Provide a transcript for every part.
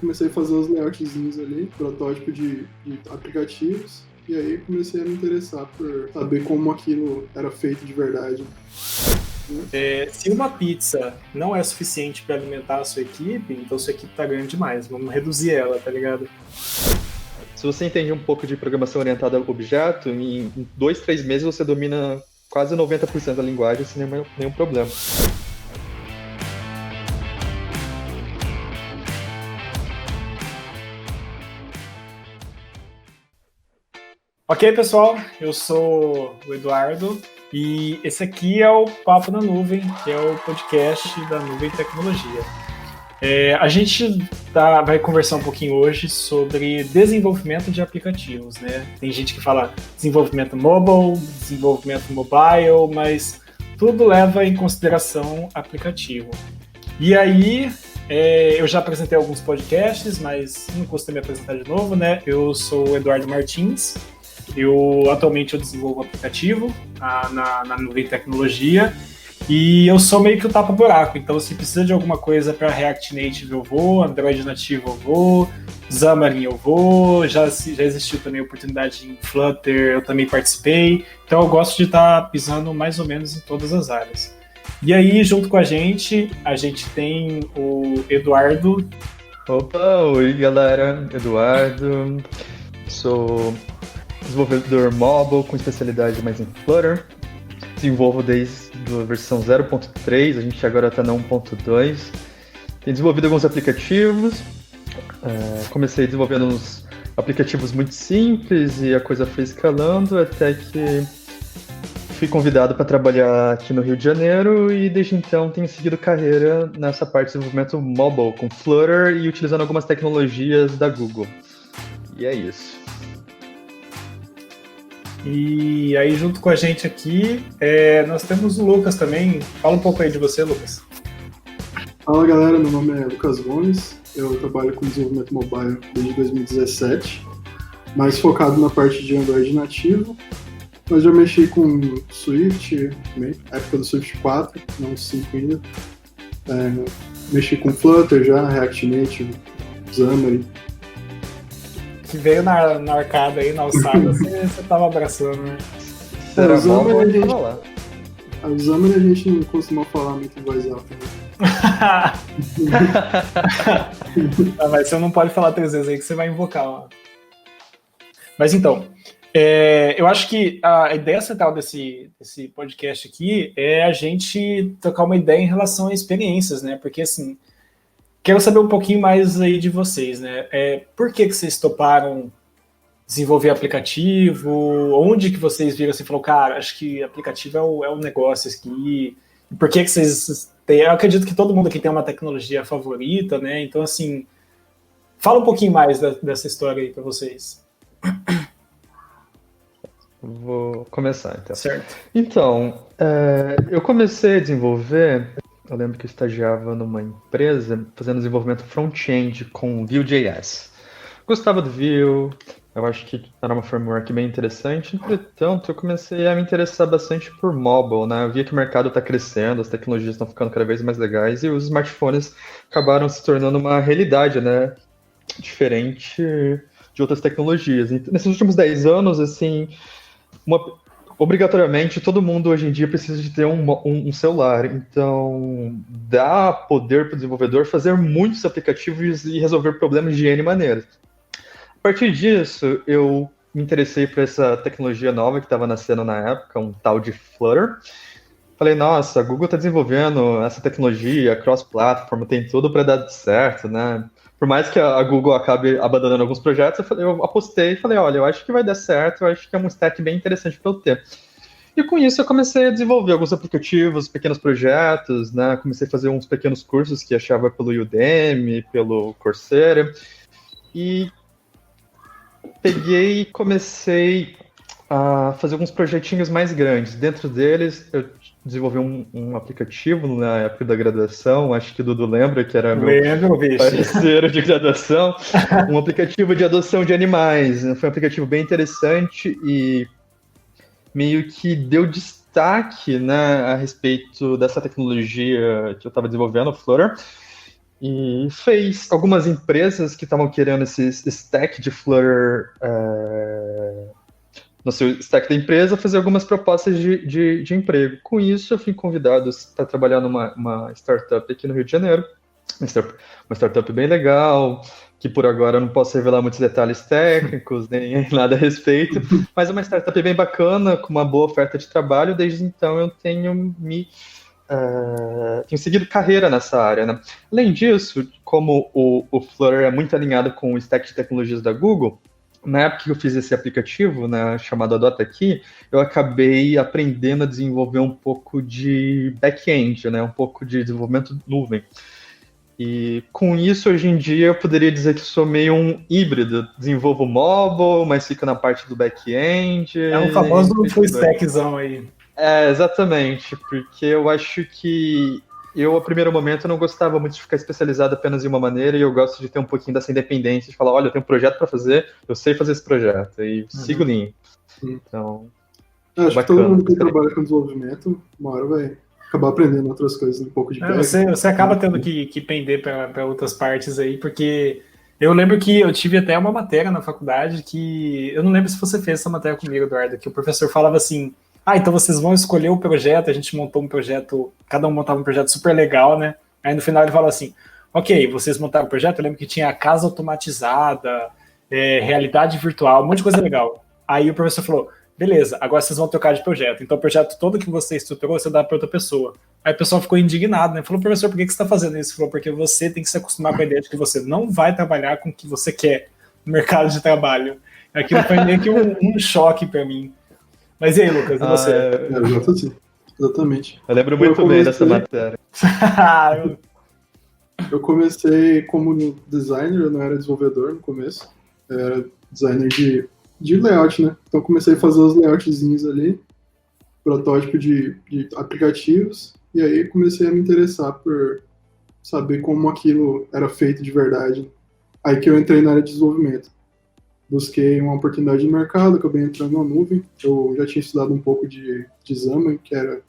comecei a fazer os layoutzinhos ali, protótipo de aplicativos, e aí comecei a me interessar por saber como aquilo era feito de verdade. Se uma pizza não é suficiente para alimentar a sua equipe, então sua equipe tá grande demais. Vamos reduzir ela, tá ligado? Se você entende um pouco de programação orientada a objeto, em 2, 3 meses você domina quase 90% da linguagem sem nenhum problema. Ok, pessoal, eu sou o Eduardo e esse aqui é o Papo na Nuvem, que é o podcast da Nuvem Tecnologia. A gente vai conversar um pouquinho hoje sobre desenvolvimento de aplicativos, né? Tem gente que fala desenvolvimento mobile, desenvolvimento mobile, mas tudo leva em consideração aplicativo. E aí, eu já apresentei alguns podcasts, mas não custa me apresentar de novo, né? Eu sou o Eduardo Martins. Atualmente eu desenvolvo aplicativo na Nuvem Tecnologia e eu sou meio que o tapa-buraco, então se precisa de alguma coisa para React Native eu vou, Android nativo eu vou, Xamarin eu vou, já existiu também oportunidade em Flutter, eu também participei, então eu gosto de estar pisando mais ou menos em todas as áreas. E aí, junto com a gente tem o Eduardo. Opa, oi galera, Eduardo, sou desenvolvedor mobile com especialidade mais em Flutter. Desenvolvo desde a versão 0.3, a gente agora está na 1.2. Tenho desenvolvido alguns aplicativos. Comecei desenvolvendo uns aplicativos muito simples e a coisa foi escalando até que fui convidado para trabalhar aqui no Rio de Janeiro e desde então tenho seguido carreira nessa parte de desenvolvimento mobile com Flutter e utilizando algumas tecnologias da Google. E é isso. E aí, junto com a gente aqui, nós temos o Lucas também. Fala um pouco aí de você, Lucas. Fala galera, meu nome é Lucas Gomes, eu trabalho com desenvolvimento mobile desde 2017, mais focado na parte de Android nativo, mas já mexi com Swift, época do Swift 4, não 5 ainda. Mexi com Flutter já, React Native, Xamarin. Que veio na arcada aí, na alçada, você tava abraçando, né? Era bom, o Xamarin a gente não costuma falar muito em voz alta, né? Mas você não pode falar 3 vezes aí que você vai invocar. Ó. Mas então, eu acho que a ideia central desse podcast aqui é a gente trocar uma ideia em relação a experiências, né? Porque assim, quero saber um pouquinho mais aí de vocês, né? Por que vocês toparam desenvolver aplicativo? Onde que vocês viram assim, falou, cara, acho que aplicativo é o negócio aqui. E por que vocês têm? Eu acredito que todo mundo aqui tem uma tecnologia favorita, né? Então, assim, fala um pouquinho mais dessa história aí para vocês. Vou começar, então. Certo. Então, eu comecei a desenvolver. Eu lembro que eu estagiava numa empresa fazendo desenvolvimento front-end com Vue.js. Gostava do Vue, eu acho que era uma framework bem interessante. Entretanto, eu comecei a me interessar bastante por mobile, né? Eu via que o mercado está crescendo, as tecnologias estão ficando cada vez mais legais e os smartphones acabaram se tornando uma realidade, né? Diferente de outras tecnologias. E nesses últimos 10 anos, assim, obrigatoriamente, todo mundo hoje em dia precisa de ter um celular. Então, dá poder para o desenvolvedor fazer muitos aplicativos e resolver problemas de N maneiras. A partir disso, eu me interessei por essa tecnologia nova que estava nascendo na época, um tal de Flutter. Falei, nossa, a Google está desenvolvendo essa tecnologia, cross-platform, tem tudo para dar certo, né? Por mais que a Google acabe abandonando alguns projetos, eu apostei e falei, olha, eu acho que vai dar certo, eu acho que é um stack bem interessante para eu ter. E com isso eu comecei a desenvolver alguns aplicativos, pequenos projetos, né? Comecei a fazer uns pequenos cursos que achava pelo Udemy, pelo Coursera. E peguei e comecei a fazer alguns projetinhos mais grandes. Dentro deles, eu desenvolvi um aplicativo na época da graduação, acho que o Dudu lembra, que era meu parceiro de graduação, um aplicativo de adoção de animais. Foi um aplicativo bem interessante e meio que deu destaque, né, a respeito dessa tecnologia que eu estava desenvolvendo, o Flutter. e fez algumas empresas que estavam querendo esse stack de Flutter no seu stack da empresa, fazer algumas propostas de emprego. Com isso, eu fui convidado para trabalhar numa startup aqui no Rio de Janeiro, uma startup bem legal, que por agora eu não posso revelar muitos detalhes técnicos, nem nada a respeito, mas é uma startup bem bacana, com uma boa oferta de trabalho. Desde então eu tenho seguido carreira nessa área, né? Além disso, como o Flutter é muito alinhado com o stack de tecnologias da Google, na época que eu fiz esse aplicativo, né, chamado Adota Aqui, eu acabei aprendendo a desenvolver um pouco de back-end, né, um pouco de desenvolvimento nuvem. E com isso, hoje em dia, eu poderia dizer que sou meio um híbrido. Desenvolvo mobile, mas fico na parte do back-end. É um famoso full stackzão aí. Exatamente, porque eu acho que a primeiro momento, não gostava muito de ficar especializado apenas em uma maneira, e eu gosto de ter um pouquinho dessa independência, de falar, olha, eu tenho um projeto para fazer, eu sei fazer esse projeto, e sigo limpo. Então, acho que todo mundo que trabalha com desenvolvimento, uma hora vai acabar aprendendo outras coisas, um pouco de você acaba tendo que pender para outras partes aí, porque eu lembro que eu tive até uma matéria na faculdade que, eu não lembro se você fez essa matéria comigo, Eduardo, que o professor falava assim, então vocês vão escolher o projeto, a gente montou um projeto, cada um montava um projeto super legal, né? Aí no final ele fala assim, ok, vocês montaram o projeto, eu lembro que tinha casa automatizada, realidade virtual, um monte de coisa legal. Aí o professor falou, beleza, agora vocês vão trocar de projeto. Então o projeto todo que você estruturou, você dá para outra pessoa. Aí o pessoal ficou indignado, né? Falou, professor, por que você está fazendo isso? Ele falou, porque você tem que se acostumar com a ideia de que você não vai trabalhar com o que você quer no mercado de trabalho. Aquilo foi meio que um choque para mim. Mas e aí, Lucas, e você? Exatamente. Eu lembro muito bem dessa matéria. Eu comecei como designer, eu não era desenvolvedor no começo. Eu era designer de layout, né? Então comecei a fazer os layoutzinhos ali, protótipo de aplicativos, e aí comecei a me interessar por saber como aquilo era feito de verdade. Aí que eu entrei na área de desenvolvimento. Busquei uma oportunidade de mercado, acabei entrando na nuvem. Eu já tinha estudado um pouco de Xamarin, que era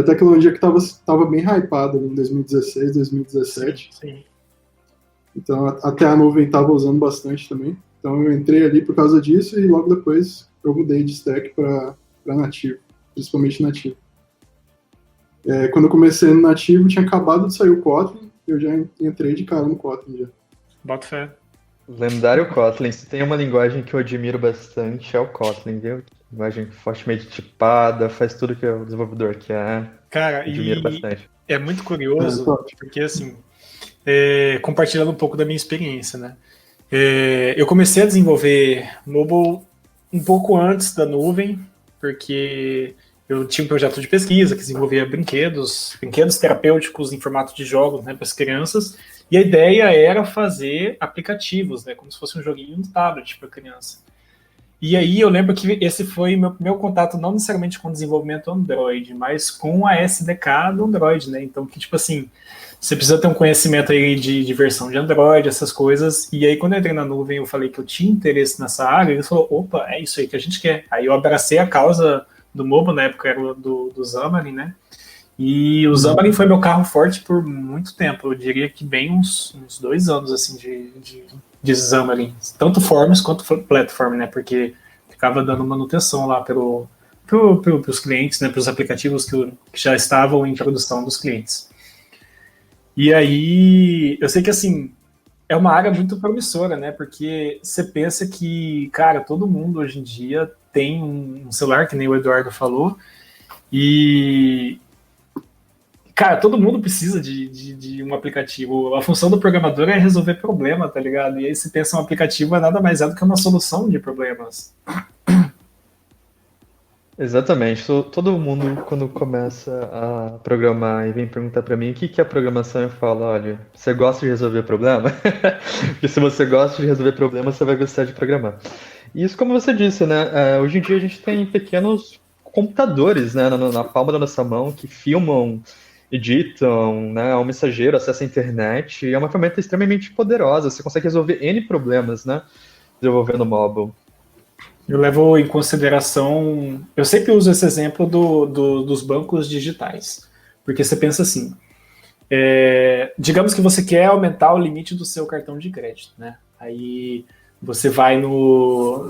tecnologia que estava bem hypada em 2016, 2017. Sim. Então, até a nuvem estava usando bastante também. Então, eu entrei ali por causa disso e logo depois eu mudei de stack para nativo, principalmente nativo. Quando eu comecei no nativo, tinha acabado de sair o Kotlin, eu já entrei de cara no Kotlin já. Bota fé. Lendário Kotlin. Se tem uma linguagem que eu admiro bastante, é o Kotlin, viu? Linguagem fortemente tipada, faz tudo que o desenvolvedor quer. Cara, admiro bastante. É muito curioso, porque assim, compartilhando um pouco da minha experiência, né? Eu comecei a desenvolver mobile um pouco antes da nuvem, porque eu tinha um projeto de pesquisa que desenvolvia brinquedos terapêuticos em formato de jogos, né, para as crianças, e a ideia era fazer aplicativos, né, como se fosse um joguinho no tablet para criança. E aí eu lembro que esse foi meu contato não necessariamente com desenvolvimento Android, mas com a SDK do Android, né? Então, que tipo assim, você precisa ter um conhecimento aí de versão de Android, essas coisas. E aí, quando eu entrei na nuvem, eu falei que eu tinha interesse nessa área, eles falaram, opa, é isso aí que a gente quer. Aí eu abracei a causa do mobile, na época era do Xamarin, né? E o Xamarin foi meu carro forte por muito tempo. Eu diria que bem uns 2 anos, assim, de Xamarin. Tanto Forms quanto Platform, né? Porque ficava dando manutenção lá pros clientes, né? Para os aplicativos que já estavam em produção dos clientes. E aí, eu sei que, assim, é uma área muito promissora, né? Porque você pensa que, cara, todo mundo hoje em dia tem um celular, que nem o Eduardo falou, e, cara, todo mundo precisa de um aplicativo. A função do programador é resolver problema, tá ligado? E aí você pensa um aplicativo é nada mais do que uma solução de problemas. Exatamente. Todo mundo, quando começa a programar e vem perguntar para mim o que é programação, eu falo, olha, você gosta de resolver problema? Porque se você gosta de resolver problema, você vai gostar de programar. E isso, como você disse, né? Hoje em dia a gente tem pequenos computadores, né, na palma da nossa mão que filmam, editam, né, um mensageiro, acessa a internet, e é uma ferramenta extremamente poderosa. Você consegue resolver N problemas, né, desenvolvendo mobile. Eu levo em consideração, eu sempre uso esse exemplo dos bancos digitais, porque você pensa assim, digamos que você quer aumentar o limite do seu cartão de crédito, né? Aí você vai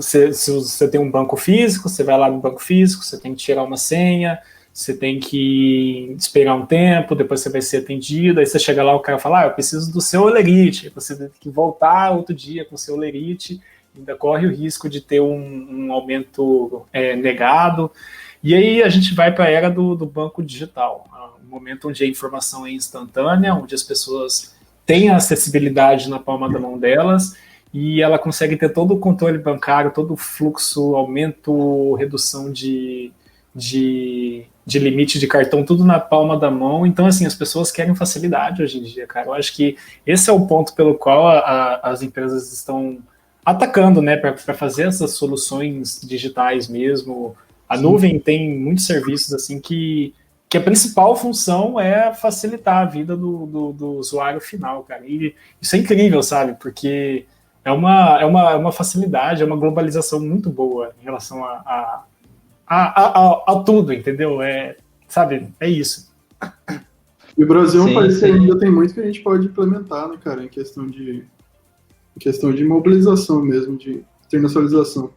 se você tem um banco físico, você vai lá no banco físico, você tem que tirar uma senha, você tem que esperar um tempo, depois você vai ser atendido, aí você chega lá, o cara fala, eu preciso do seu Olerite, você tem que voltar outro dia com o seu Olerite, ainda corre o risco de ter um aumento negado, e aí a gente vai para a era do banco digital, um momento onde a informação é instantânea, onde as pessoas têm a acessibilidade na palma da mão delas, e ela consegue ter todo o controle bancário, todo o fluxo, aumento, redução de limite de cartão, tudo na palma da mão. Então, assim, as pessoas querem facilidade hoje em dia, cara. Eu acho que esse é o ponto pelo qual as empresas estão atacando, né, para fazer essas soluções digitais mesmo. A nuvem tem muitos serviços, assim, que a principal função é facilitar a vida do usuário final, cara. E isso é incrível, sabe? Porque é uma facilidade, é uma globalização muito boa em relação a tudo, entendeu? Sabe, é isso. E o Brasil é um país que ainda tem muito que a gente pode implementar, né, cara, em questão de mobilização mesmo, de internacionalização.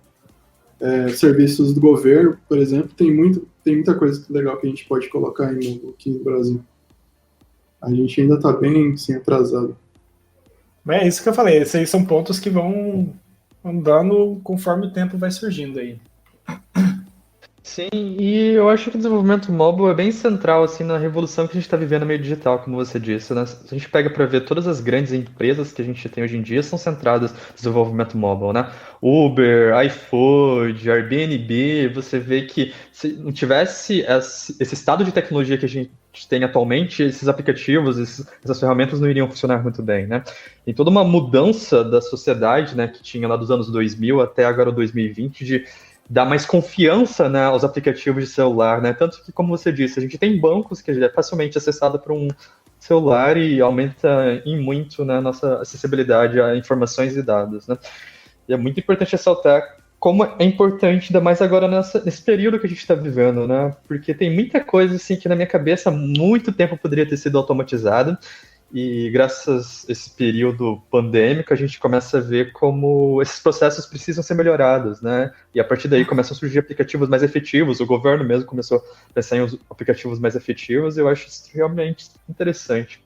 Serviços do governo, por exemplo, tem muita coisa legal que a gente pode colocar aqui no Brasil. A gente ainda está bem assim, atrasado. É isso que eu falei, esses aí são pontos que vão andando conforme o tempo vai surgindo aí. Sim, e eu acho que o desenvolvimento mobile é bem central assim na revolução que a gente está vivendo no meio digital, como você disse, né? Se a gente pega para ver todas as grandes empresas que a gente tem hoje em dia são centradas no desenvolvimento mobile, né? Uber, iFood, Airbnb, você vê que se não tivesse esse estado de tecnologia que a gente tem atualmente, esses aplicativos, essas ferramentas não iriam funcionar muito bem, né? Tem toda uma mudança da sociedade, né, que tinha lá dos anos 2000 até agora 2020 de dar mais confiança, né, aos aplicativos de celular, né? Tanto que, como você disse, a gente tem bancos que é facilmente acessado por um celular e aumenta em muito, né, a nossa acessibilidade a informações e dados, né? E é muito importante ressaltar como é importante, ainda mais agora nesse período que a gente está vivendo, né? Porque tem muita coisa assim que na minha cabeça há muito tempo poderia ter sido automatizada. E graças a esse período pandêmico, a gente começa a ver como esses processos precisam ser melhorados, né? E a partir daí começam a surgir aplicativos mais efetivos, o governo mesmo começou a pensar em aplicativos mais efetivos, e eu acho isso realmente interessante.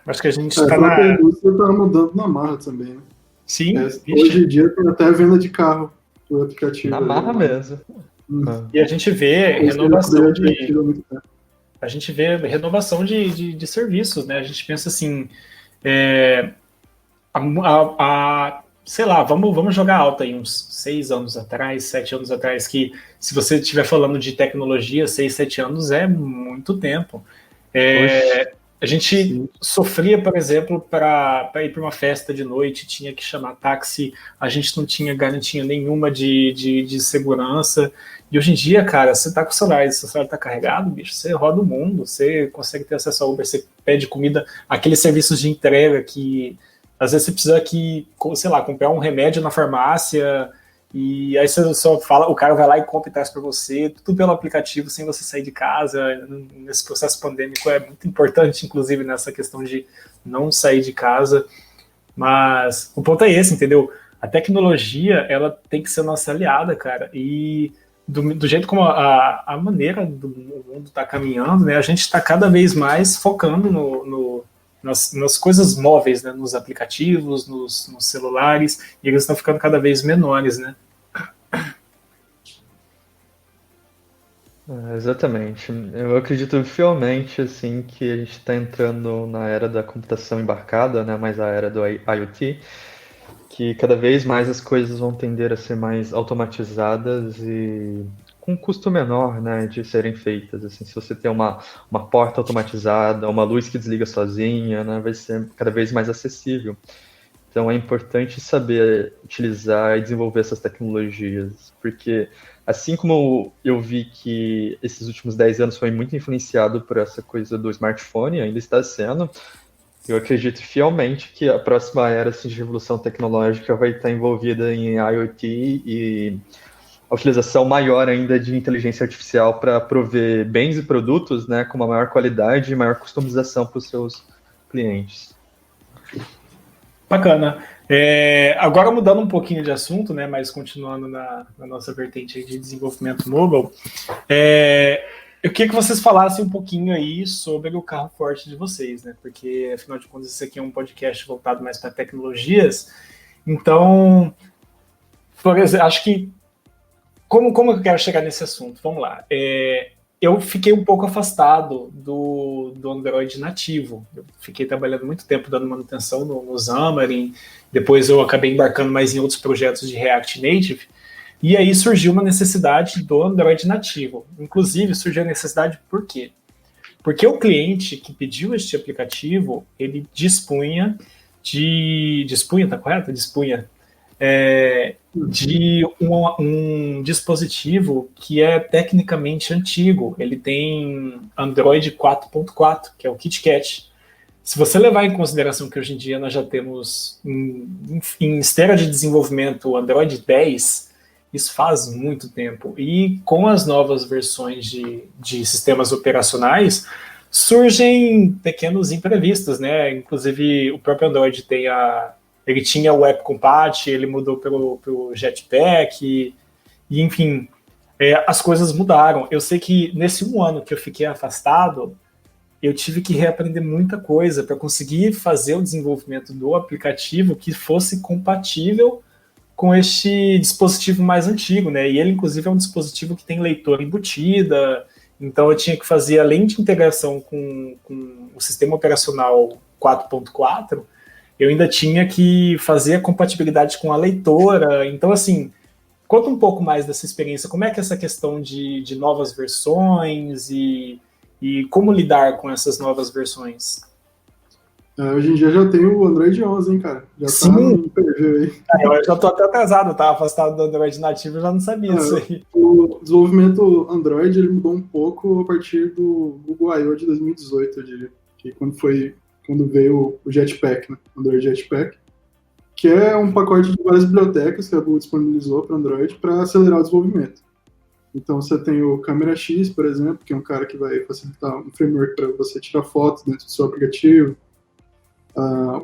Acho que a gente está A indústria está mudando na marra também, né? Sim. Hoje em dia tem até venda de carro por aplicativo. Na marra mesmo. E a gente vê renovação de serviços, né? A gente pensa assim, sei lá, vamos jogar alto aí uns 6 anos atrás, 7 anos atrás, que se você estiver falando de tecnologia, 6, 7 anos é muito tempo. A gente sofria, por exemplo, para ir para uma festa de noite, tinha que chamar táxi, a gente não tinha garantia nenhuma de segurança. E hoje em dia, cara, você tá com o celular, se o celular tá carregado, bicho, você roda o mundo, você consegue ter acesso ao Uber, você pede comida, aqueles serviços de entrega que às vezes você precisa sei lá, comprar um remédio na farmácia, e aí você só fala, o cara vai lá e compra e traz para você, tudo pelo aplicativo, sem você sair de casa. Nesse processo pandêmico é muito importante, inclusive, nessa questão de não sair de casa. Mas o ponto é esse, entendeu? A tecnologia, ela tem que ser nossa aliada, cara. E do jeito como a maneira do mundo está caminhando, né, a gente está cada vez mais focando nas coisas móveis, né, nos aplicativos, nos celulares, e eles estão ficando cada vez menores, né? Exatamente. Eu acredito fielmente assim que a gente está entrando na era da computação embarcada, né, mais a era do IoT, que cada vez mais as coisas vão tender a ser mais automatizadas e com um custo menor, né, de serem feitas. Assim, se você tem uma porta automatizada, uma luz que desliga sozinha, né, vai ser cada vez mais acessível. Então é importante saber utilizar e desenvolver essas tecnologias, porque assim como eu vi que esses últimos 10 anos foi muito influenciado por essa coisa do smartphone, ainda está sendo, eu acredito fielmente que a próxima era assim, de revolução tecnológica vai estar envolvida em IoT e a utilização maior ainda de inteligência artificial para prover bens e produtos, né, com uma maior qualidade e maior customização para os seus clientes. Bacana. Agora mudando um pouquinho de assunto, né, mas continuando na nossa vertente de desenvolvimento mobile, eu queria que vocês falassem um pouquinho aí sobre o carro forte de vocês, né, porque afinal de contas esse aqui é um podcast voltado mais para tecnologias, então, por exemplo, acho que como eu quero chegar nesse assunto? Vamos lá. Eu fiquei um pouco afastado do Android nativo. Eu fiquei trabalhando muito tempo dando manutenção no Xamarin, depois eu acabei embarcando mais em outros projetos de React Native, e aí surgiu uma necessidade do Android nativo. Inclusive, surgiu a necessidade por quê? Porque o cliente que pediu este aplicativo, ele dispunha, tá correto? Dispunha de um dispositivo que é tecnicamente antigo. Ele tem Android 4.4, que é o KitKat. Se você levar em consideração que hoje em dia nós já temos em esteira de desenvolvimento Android 10, isso faz muito tempo. E com as novas versões de sistemas operacionais, surgem pequenos imprevistos, né? Inclusive, o próprio Android ele tinha o App Compat, ele mudou pelo Jetpack, e enfim, as coisas mudaram. Eu sei que nesse 1 ano que eu fiquei afastado, eu tive que reaprender muita coisa para conseguir fazer o desenvolvimento do aplicativo que fosse compatível com este dispositivo mais antigo, né? E ele, inclusive, é um dispositivo que tem leitora embutida, então eu tinha que fazer, além de integração com o sistema operacional 4.4, eu ainda tinha que fazer a compatibilidade com a leitora. Então, assim, conta um pouco mais dessa experiência. Como é que é essa questão de novas versões e como lidar com essas novas versões? Hoje em dia já tem o Android 11, hein, cara? Já Sim. Tá no preview aí. Eu já tô até atrasado, eu tava afastado do Android nativo, eu já não sabia disso aí. O desenvolvimento Android ele mudou um pouco a partir do Google I.O. de 2018, eu diria. Que quando veio o Jetpack, né? Android Jetpack, que é um pacote de várias bibliotecas que a Google disponibilizou para Android para acelerar o desenvolvimento. Então você tem o Câmera X, por exemplo, que é um cara que vai facilitar um framework para você tirar fotos dentro do seu aplicativo,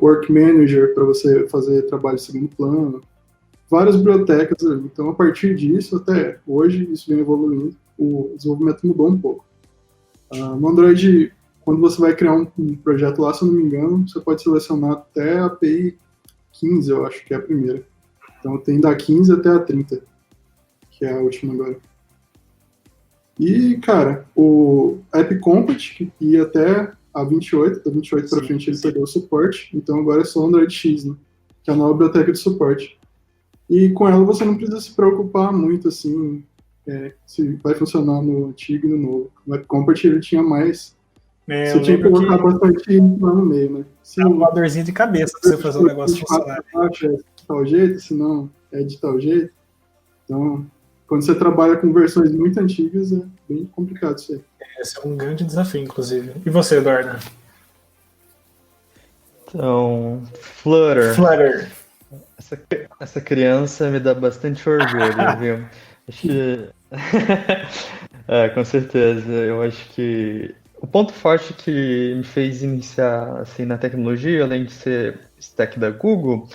Work Manager para você fazer trabalho em segundo plano, várias bibliotecas ali. Então a partir disso, até hoje, isso vem evoluindo, o desenvolvimento mudou um pouco. No Android, quando você vai criar um projeto lá, se eu não me engano, você pode selecionar até a API 15, eu acho que é a primeira. Então tem da 15 até a 30, que é a última agora. E, cara, o App Compat, que ia até a 28, da 28 para frente ele perdeu o suporte, então agora é só Android X, né? Que é a nova biblioteca de suporte. E com ela você não precisa se preocupar muito, assim, se vai funcionar no antigo e no novo. O App Compat ele tinha mais. Você tinha que colocar bastante lá no meio, né? É uma dorzinha de cabeça pra você fazer o negócio funcionar. É de tal jeito, senão é de tal jeito. Então, quando você trabalha com versões muito antigas, é bem complicado isso aí. Esse é um grande desafio, inclusive. E você, Eduardo? Então, Flutter. Essa criança me dá bastante orgulho, viu? Acho que... com certeza. Eu acho que o ponto forte que me fez iniciar assim, na tecnologia, além de ser stack da Google,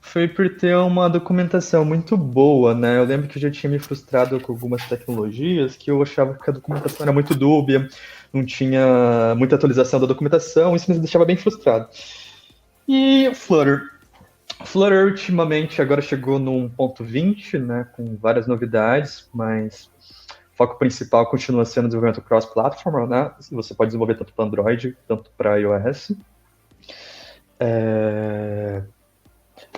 foi por ter uma documentação muito boa, né? Eu lembro que eu já tinha me frustrado com algumas tecnologias que eu achava que a documentação era muito dúbia, não tinha muita atualização da documentação, isso me deixava bem frustrado. E o Flutter ultimamente agora chegou no 1.20, né? Com várias novidades, mas o foco principal continua sendo o desenvolvimento cross-platform, né? Você pode desenvolver tanto para Android, tanto para iOS.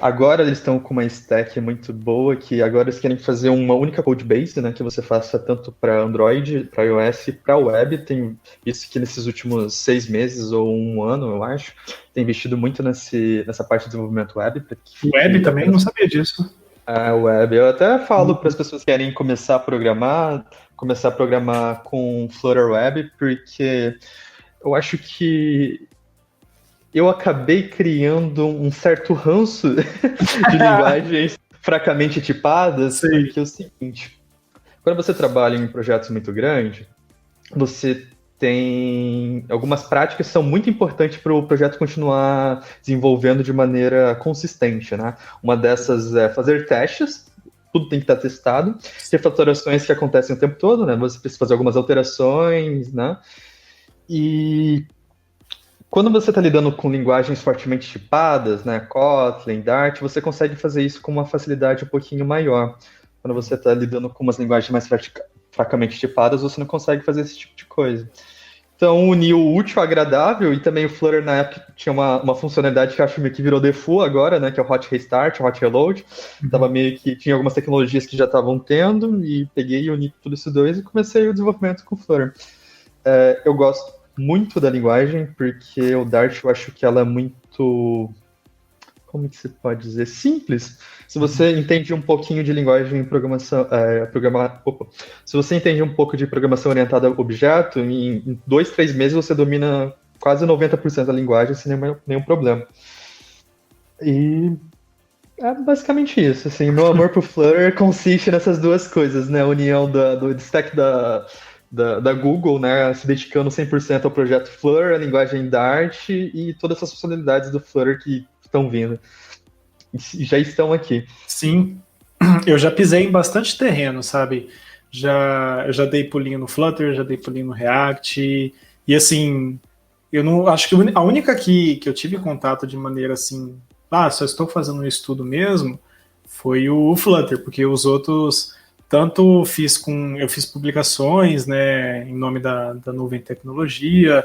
Agora eles estão com uma stack muito boa, que agora eles querem fazer uma única codebase, né, que você faça tanto para Android, para iOS e para web. Tem isso que nesses últimos 6 meses ou 1 ano, eu acho, tem investido muito nessa parte de desenvolvimento web. Web também? Não sabia disso. Web. Eu até falo para as pessoas que querem começar a programar com Flutter Web, porque eu acho que eu acabei criando um certo ranço de linguagens fracamente tipadas, porque é o seguinte, quando você trabalha em projetos muito grandes, você tem algumas práticas que são muito importantes para o projeto continuar desenvolvendo de maneira consistente, né? Uma dessas é fazer testes, tudo tem que estar testado, refatorações que acontecem o tempo todo, né? Você precisa fazer algumas alterações, né? E quando você está lidando com linguagens fortemente tipadas, né? Kotlin, Dart, você consegue fazer isso com uma facilidade um pouquinho maior. Quando você está lidando com umas linguagens mais fracamente tipadas, você não consegue fazer esse tipo de coisa. Então, unir o útil ao agradável, e também o Flutter na época tinha uma funcionalidade que eu acho meio que virou default agora, né, que é o Hot Restart, o Hot Reload. Tava meio que tinha algumas tecnologias que já estavam tendo, e peguei e uni tudo isso dois e comecei o desenvolvimento com o Flutter. Eu gosto muito da linguagem, porque o Dart eu acho que ela é muito... Como que se pode dizer? Simples. Se você entende um pouquinho de linguagem em programação, se você entende um pouco de programação orientada a objeto, em 2, 3 meses você domina quase 90% da linguagem sem nenhum problema. E é basicamente isso. Assim, meu amor por Flutter consiste nessas duas coisas, né? A união do stack da Google, né? Se dedicando 100% ao projeto Flutter, a linguagem Dart e todas essas funcionalidades do Flutter que estão vindo. Já estão aqui. Sim, eu já pisei em bastante terreno, sabe? Eu já dei pulinho no Flutter, já dei pulinho no React, e assim, eu não acho que a única que eu tive contato de maneira assim, só estou fazendo um estudo mesmo, foi o Flutter, porque os outros, tanto eu fiz publicações, né, em nome da Nuvem Tecnologia,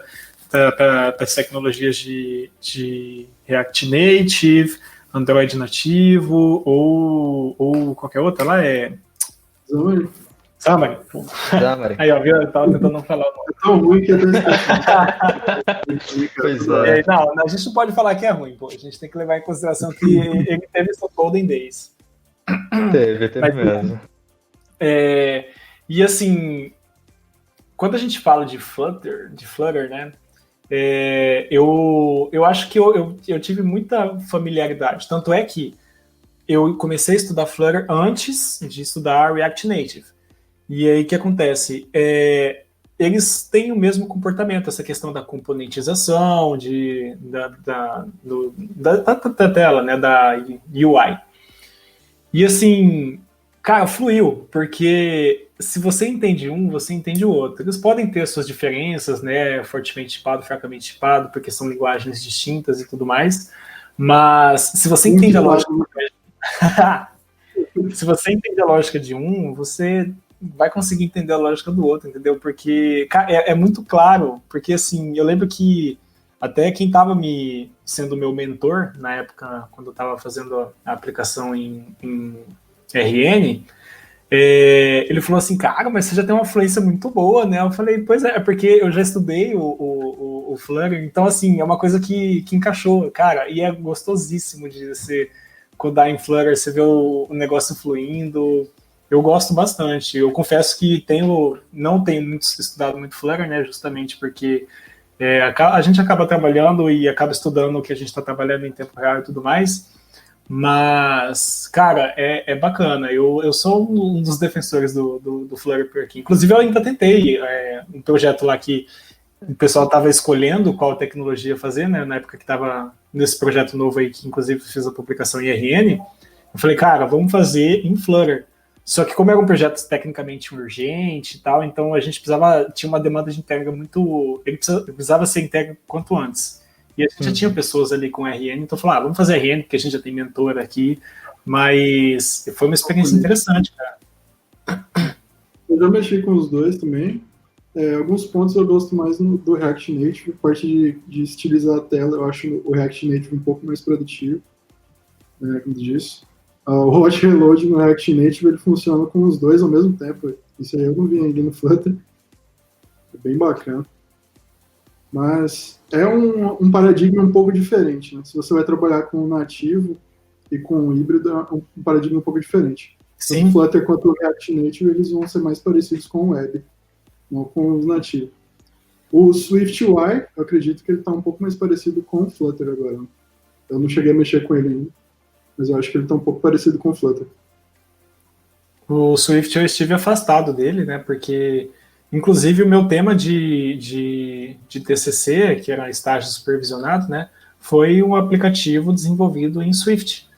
para as tecnologias de React Native, Android nativo, ou qualquer outra lá, Xamarin. Aí, ó, viu? Eu tava tentando não falar o nome. É tão ruim que eu Pois é. Não, a gente não pode falar que é ruim, pô. A gente tem que levar em consideração que ele teve seus Golden Days. Teve mesmo. E assim, quando a gente fala de Flutter, né? Eu acho que eu tive muita familiaridade. Tanto é que eu comecei a estudar Flutter antes de estudar React Native. E aí o que acontece? Eles têm o mesmo comportamento, essa questão da componentização, da tela, né, da UI. E assim, cara, fluiu, porque se você entende um, você entende o outro. Eles podem ter suas diferenças, né, fortemente tipado, fracamente tipado, porque são linguagens distintas e tudo mais, mas se você entende a lógica se você entende a lógica de um, você vai conseguir entender a lógica do outro, entendeu? Porque é muito claro, porque assim, eu lembro que até quem estava sendo meu mentor na época, quando eu estava fazendo a aplicação em RN, ele falou assim, cara, mas você já tem uma fluência muito boa, né? Eu falei, pois é porque eu já estudei o Flutter, então assim, é uma coisa que encaixou, cara, e é gostosíssimo de você codar em Flutter, você vê o negócio fluindo. Eu gosto bastante. Eu confesso que não tenho estudado muito Flutter, né? Justamente porque a gente acaba trabalhando e acaba estudando o que a gente está trabalhando em tempo real e tudo mais. Mas, cara, é bacana. Eu sou um dos defensores do Flutter por aqui. Inclusive, eu ainda tentei um projeto lá que o pessoal estava escolhendo qual tecnologia fazer, né? Na época que estava nesse projeto novo aí, que inclusive fiz a publicação em RN. Eu falei, cara, vamos fazer em Flutter. Só que como era um projeto tecnicamente urgente e tal, então a gente tinha uma demanda de entrega muito... Ele precisava ser entregue quanto antes. E a gente já tinha pessoas ali com RN, então falou, vamos fazer RN, porque a gente já tem mentor aqui. Mas foi uma experiência interessante, cara. Eu já mexi com os dois também. Alguns pontos eu gosto mais do React Native, a parte de estilizar a tela, eu acho o React Native um pouco mais produtivo, né, como disso. O Hot Reload no React Native ele funciona com os dois ao mesmo tempo. Isso aí eu não vi ainda no Flutter. É bem bacana. Mas é um paradigma um pouco diferente, né? Se você vai trabalhar com o nativo e com o híbrido, é um paradigma um pouco diferente. Sim. Tanto o Flutter quanto o React Native eles vão ser mais parecidos com o web, não com os nativos. O Swift UI, eu acredito que ele está um pouco mais parecido com o Flutter agora. Eu não cheguei a mexer com ele ainda, mas eu acho que ele está um pouco parecido com o Flutter. O Swift eu estive afastado dele, né, porque Inclusive, o meu tema de TCC, que era estágio supervisionado, né, foi um aplicativo desenvolvido em Swift.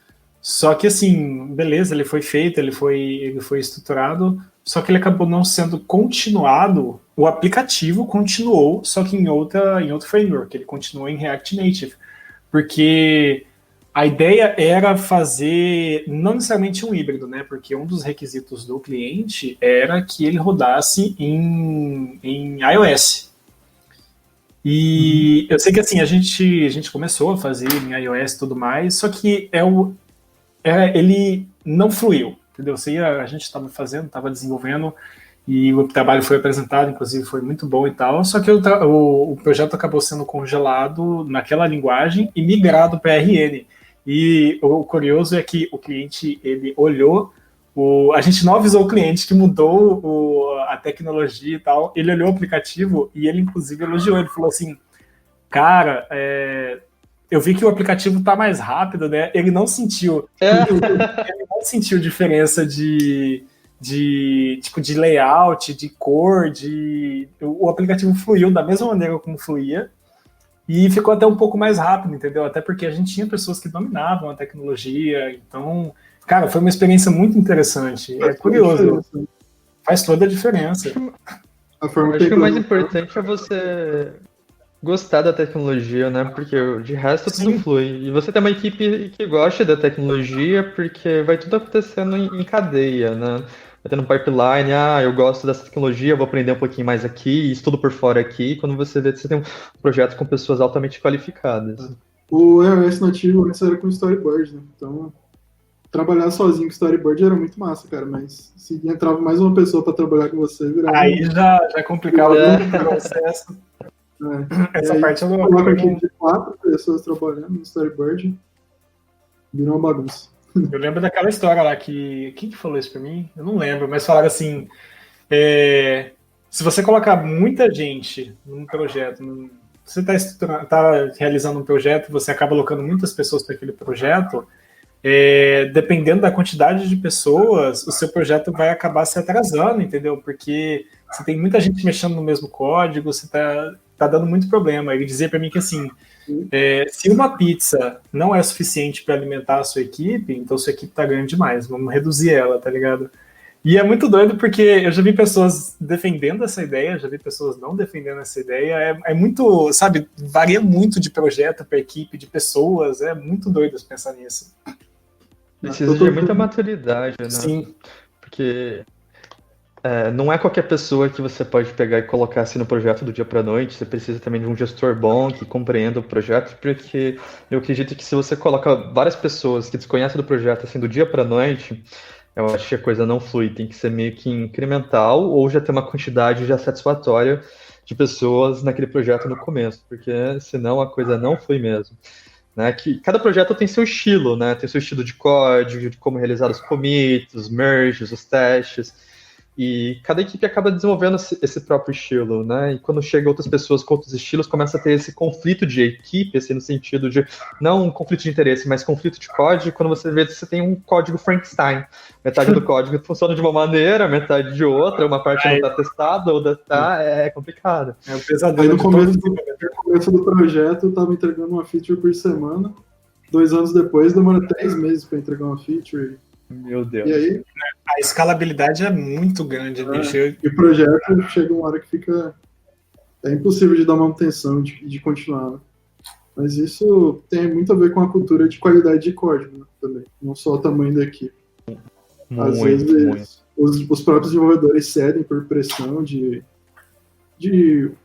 Só que, assim, beleza, ele foi feito, ele foi estruturado, só que ele acabou não sendo continuado. O aplicativo continuou, só que em outro framework. Ele continuou em React Native. Porque a ideia era fazer, não necessariamente um híbrido, né? Porque um dos requisitos do cliente era que ele rodasse em iOS. E eu sei que assim, a gente começou a fazer em iOS e tudo mais, só que ele não fluiu, entendeu? A gente estava fazendo, estava desenvolvendo, e o trabalho foi apresentado, inclusive foi muito bom e tal, só que o projeto acabou sendo congelado naquela linguagem e migrado para RN. E o curioso é que o cliente, ele olhou, a gente não avisou o cliente que mudou a tecnologia e tal, ele olhou o aplicativo e ele inclusive elogiou, ele falou assim, cara, eu vi que o aplicativo tá mais rápido, né? Ele não sentiu diferença tipo, de layout, de cor, o aplicativo fluiu da mesma maneira como fluía e ficou até um pouco mais rápido, entendeu? Até porque a gente tinha pessoas que dominavam a tecnologia, então, cara, foi uma experiência muito interessante. É curioso, faz toda a diferença. Eu acho que o mais importante é você gostar da tecnologia, né? Porque de resto tudo flui. E você tem uma equipe que gosta da tecnologia, porque vai tudo acontecendo em cadeia, né? Vai tendo um pipeline, eu gosto dessa tecnologia, vou aprender um pouquinho mais aqui, estudo por fora aqui. Quando você vê que você tem um projeto com pessoas altamente qualificadas. O iOS nativo antes era com Storyboard, né? Então, trabalhar sozinho com Storyboard era muito massa, cara, mas se entrava mais uma pessoa para trabalhar com você, virava... Aí já complicava muito o processo. Essa parte eu não... Coloca aqui de 4 pessoas trabalhando no Storyboard, virou uma bagunça. Eu lembro daquela história lá quem que falou isso pra mim? Eu não lembro, mas falaram assim, se você colocar muita gente num projeto, você tá realizando um projeto, você acaba colocando muitas pessoas para aquele projeto, dependendo da quantidade de pessoas, o seu projeto vai acabar se atrasando, entendeu? Porque você tem muita gente mexendo no mesmo código, você tá dando muito problema. Ele dizia para mim que assim, se uma pizza não é suficiente para alimentar a sua equipe, então sua equipe tá grande demais, vamos reduzir ela, tá ligado? E é muito doido porque eu já vi pessoas defendendo essa ideia, já vi pessoas não defendendo essa ideia, é muito, sabe, varia muito de projeto para equipe, de pessoas, é muito doido pensar nisso. Precisa de muita maturidade, né? Sim. Porque não é qualquer pessoa que você pode pegar e colocar assim no projeto do dia para noite. Você precisa também de um gestor bom que compreenda o projeto, porque eu acredito que se você coloca várias pessoas que desconhecem do projeto assim do dia para noite, eu acho que a coisa não flui. Tem que ser meio que incremental ou já ter uma quantidade já satisfatória de pessoas naquele projeto no começo, porque senão a coisa não flui mesmo. Né, que cada projeto tem seu estilo, né? Tem seu estilo de código, de como realizar os commits, os merges, os testes. E cada equipe acaba desenvolvendo esse próprio estilo, né? E quando chega outras pessoas com outros estilos, começa a ter esse conflito de equipe, assim, no sentido de, não um conflito de interesse, mas conflito de código, quando você vê que você tem um código Frankenstein. Metade do código funciona de uma maneira, metade de outra, uma parte não está testada, outra está, é complicado. É um pesadelo. Aí no começo do projeto, eu estava entregando uma feature por semana, 2 anos depois, demora 3 meses para entregar uma feature. Meu Deus. E aí, a escalabilidade é muito grande, bicho. E o projeto chega uma hora que fica... É impossível de dar manutenção, de continuar. Né? Mas isso tem muito a ver com a cultura de qualidade de código, né, também. Não só o tamanho da equipe. Às vezes, os próprios desenvolvedores cedem por pressão de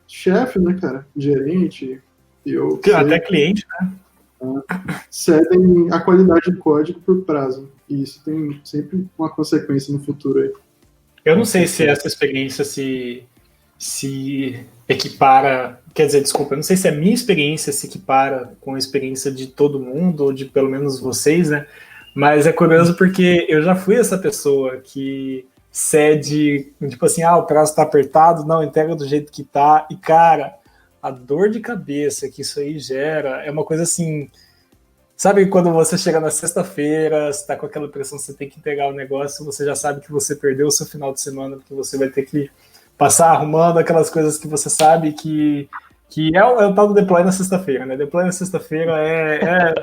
chefe, né, cara? Gerente. Até cliente, né? Cedem a qualidade do código por prazo. E isso tem sempre uma consequência no futuro aí. Eu não sei se essa experiência se equipara... Quer dizer, desculpa, eu não sei se a minha experiência se equipara com a experiência de todo mundo, ou de pelo menos vocês, né? Mas é curioso porque eu já fui essa pessoa que cede, tipo assim, o prazo tá apertado, não, entrega do jeito que tá. E, cara, a dor de cabeça que isso aí gera é uma coisa assim... Sabe quando você chega na sexta-feira, você tá com aquela pressão, você tem que entregar o negócio, você já sabe que você perdeu o seu final de semana, porque você vai ter que passar arrumando aquelas coisas que você sabe que é o tal do deploy na sexta-feira, né? Deploy na sexta-feira